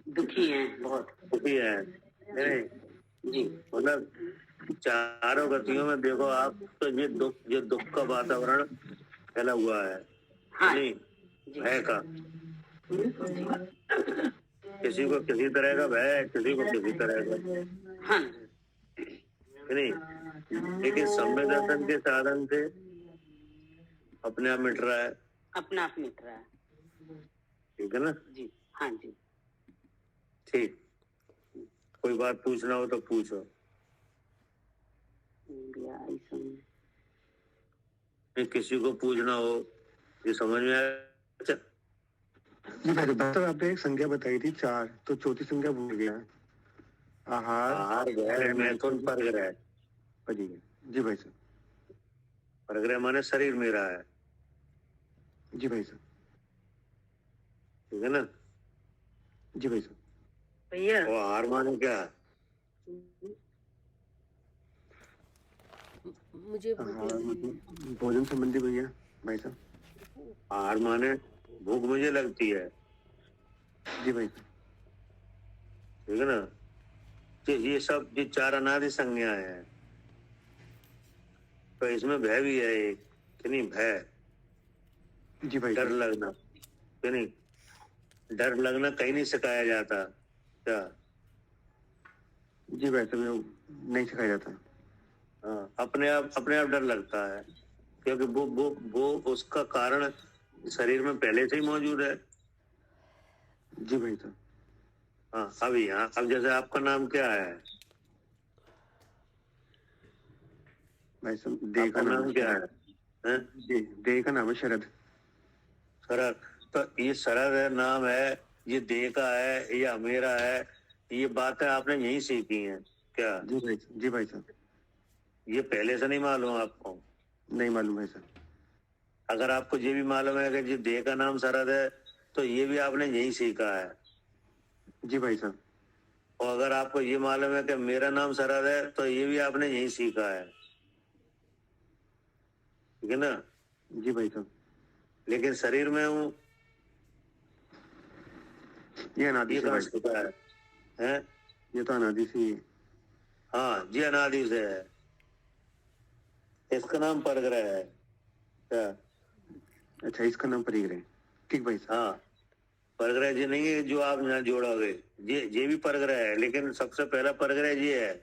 दुखी है, बहुत दुखी है नहीं जी। मतलब चारों गतियों में देखो आप तो ये दुख का वातावरण फैला हुआ है। हाँ, नहीं भय का, किसी को किसी तरह का भय, किसी को किसी तरह का। हाँ, नहीं, लेकिन सम्यक दर्शन के साधन से अपने आप मिट रहा है, अपने आप मिट रहा है, ठीक है ना जी। हाँ जी, ठीक। कोई बात पूछना हो तो पूछो। किसी को पूछना हो, ये समझ में आया जी डॉक्टर, आपने एक संज्ञा बताई थी 4, तो चौथी संज्ञा भूल गया। आहार गृह मैथुन परग्रह। जी भाई साहब। परग्रह माने शरीर मेरा है। जी भाई साहब। ठीक है ना? जी भाई साहब। भैया और आहार माने क्या? मुझे भूख लगी है। भोजन संबंधी भैया भाई साहब। आहार माने भूख मुझे लगती है। जी भाई साहब। ठीक है ना? ये सब ये 4 अनादि संज्ञाएं हैं। तो इसमें भय भी है एक, कि नहीं? भय, जी भाई डर साहब। लगना, कि नहीं? डर लगना कहीं नहीं सिखाया जाता क्या? जी भाई साहब, नहीं सिखाया जाता। हाँ, अपने आप डर लगता है, क्योंकि वो उसका कारण शरीर में पहले से ही मौजूद है। जी भाई साहब। हाँ, अब जैसे आपका नाम क्या है? भाई साहब, देह का नाम क्या है? देह का नाम है शरद। शरद। तो ये शरद नाम है, ये देह का है या मेरा है? ये बातें आपने यही सीखी हैं क्या? जी भाई साहब। ये पहले से नहीं मालूम आपको? नहीं मालूम है सर। अगर आपको ये भी मालूम है कि ये देह का नाम शरद है, तो ये भी आपने यही सीखा है। जी भाई साहब। और अगर आपको ये मालूम है कि मेरा नाम शरद है, तो ये भी आपने यही सीखा है। ठीक है ना? जी भाई साहब। लेकिन शरीर में हूँ, ये अनादि से है। ये तो अनादि से। हाँ जी, अनादि से है। इसका नाम परग्रह है क्या? अच्छा, इसका नाम परिग्रह। ठीक भाई साहब। हाँ, परग्रह जी नहीं है जो आप यहाँ जोड़ोगे, ये भी परग्रह है, लेकिन सबसे पहला परग्रह ये है।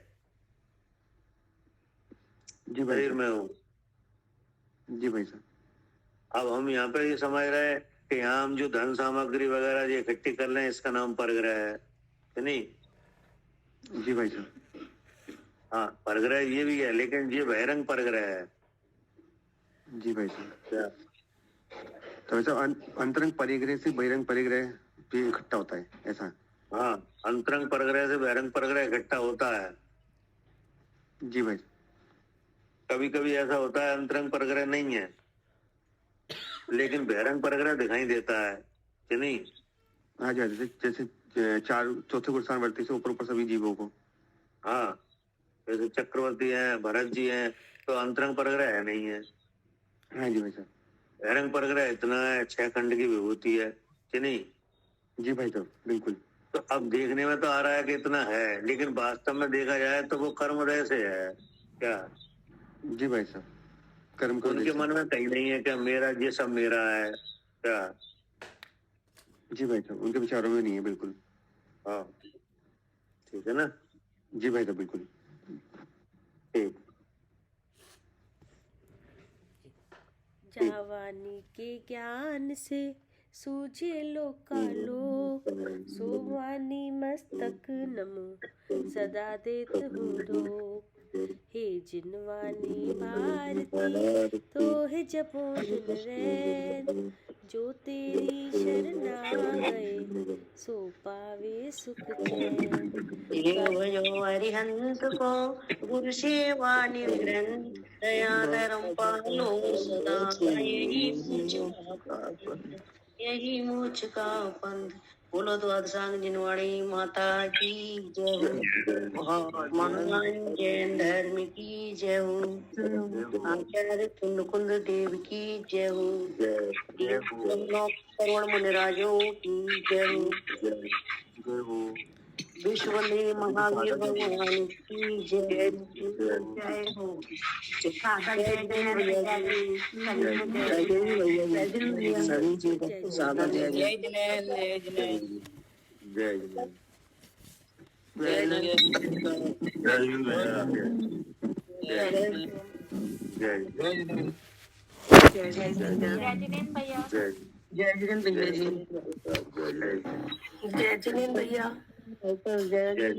जी भाई शरीर में हूँ। जी भाई साहब। अब हम यहाँ पे ये समझ रहे हैं कि यहाँ हम जो धन सामग्री वगैरह ये इकट्ठी कर रहे हैं, इसका नाम परग्रह है कि नहीं? जी भाई साहब। हाँ, परग्रह ये भी है, लेकिन ये बहिरंग परग्रह है। जी भाई साहब। क्या? तो वैसे अंतरंग परिग्रह से बहिरंग परिग्रह भी इकट्ठा होता है, ऐसा? हाँ, अंतरंग परग्रह से बहिरंग परग्रह इकट्ठा होता है। जी भाई। कभी कभी ऐसा होता है अंतरंग परग्रह नहीं है, लेकिन बहिरंग परग्रह दिखाई देता है कि नहीं? हाँ जी, जैसे 4 चौथे गुरसानवर्ती से ऊपर सभी जीवों को। हाँ, जैसे चक्रवर्ती हैं, भरत जी हैं, तो अंतरंग परग्रह है नहीं है। हाँ जी भाई साहब। बहिरंग परग्रह इतना है, 6 खंड की विभूति है कि नहीं? जी भाई साहब, बिल्कुल। तो अब देखने में तो आ रहा है कि इतना है, लेकिन वास्तव में देखा जाए तो वो कर्मोदय से है क्या? जी भाई साहब, कर्म को उनके मन में कहीं नहीं है कि मेरा ये सब मेरा है क्या? जी भाई साहब, उनके विचारों में नहीं है, बिल्कुल। हाँ, ठीक है ना? जी भाई साहब, बिल्कुल ठीक। जवानी के ज्ञान से सूझे लोकालोक, सोवानी मस्तक नमो सदा देत हूँ रोक। हे जिनवानी भारती तो है जपो दिन रैन, जो तेरी शरणा गए सो पावे सुख चैन। यो अरिहंत को गुरु सेवा निर्ग्रंथ, दया धर्म पालो सदा, यही मोक्ष का पंथ। बोलो तो अदसांग जिनवाणी माता की जय हो, महान जैन धर्म की जय हो, आचार्य कुंद देव की जय हो, करोड़ मुनिराजों की जय हो, विश्व में महावीर भगवान की जय हो। सभी जी को सागर जय जय जय जय जय भैया। जय जिनेन्द्र भैया जी। जय जिनेन्द्र भैया। जय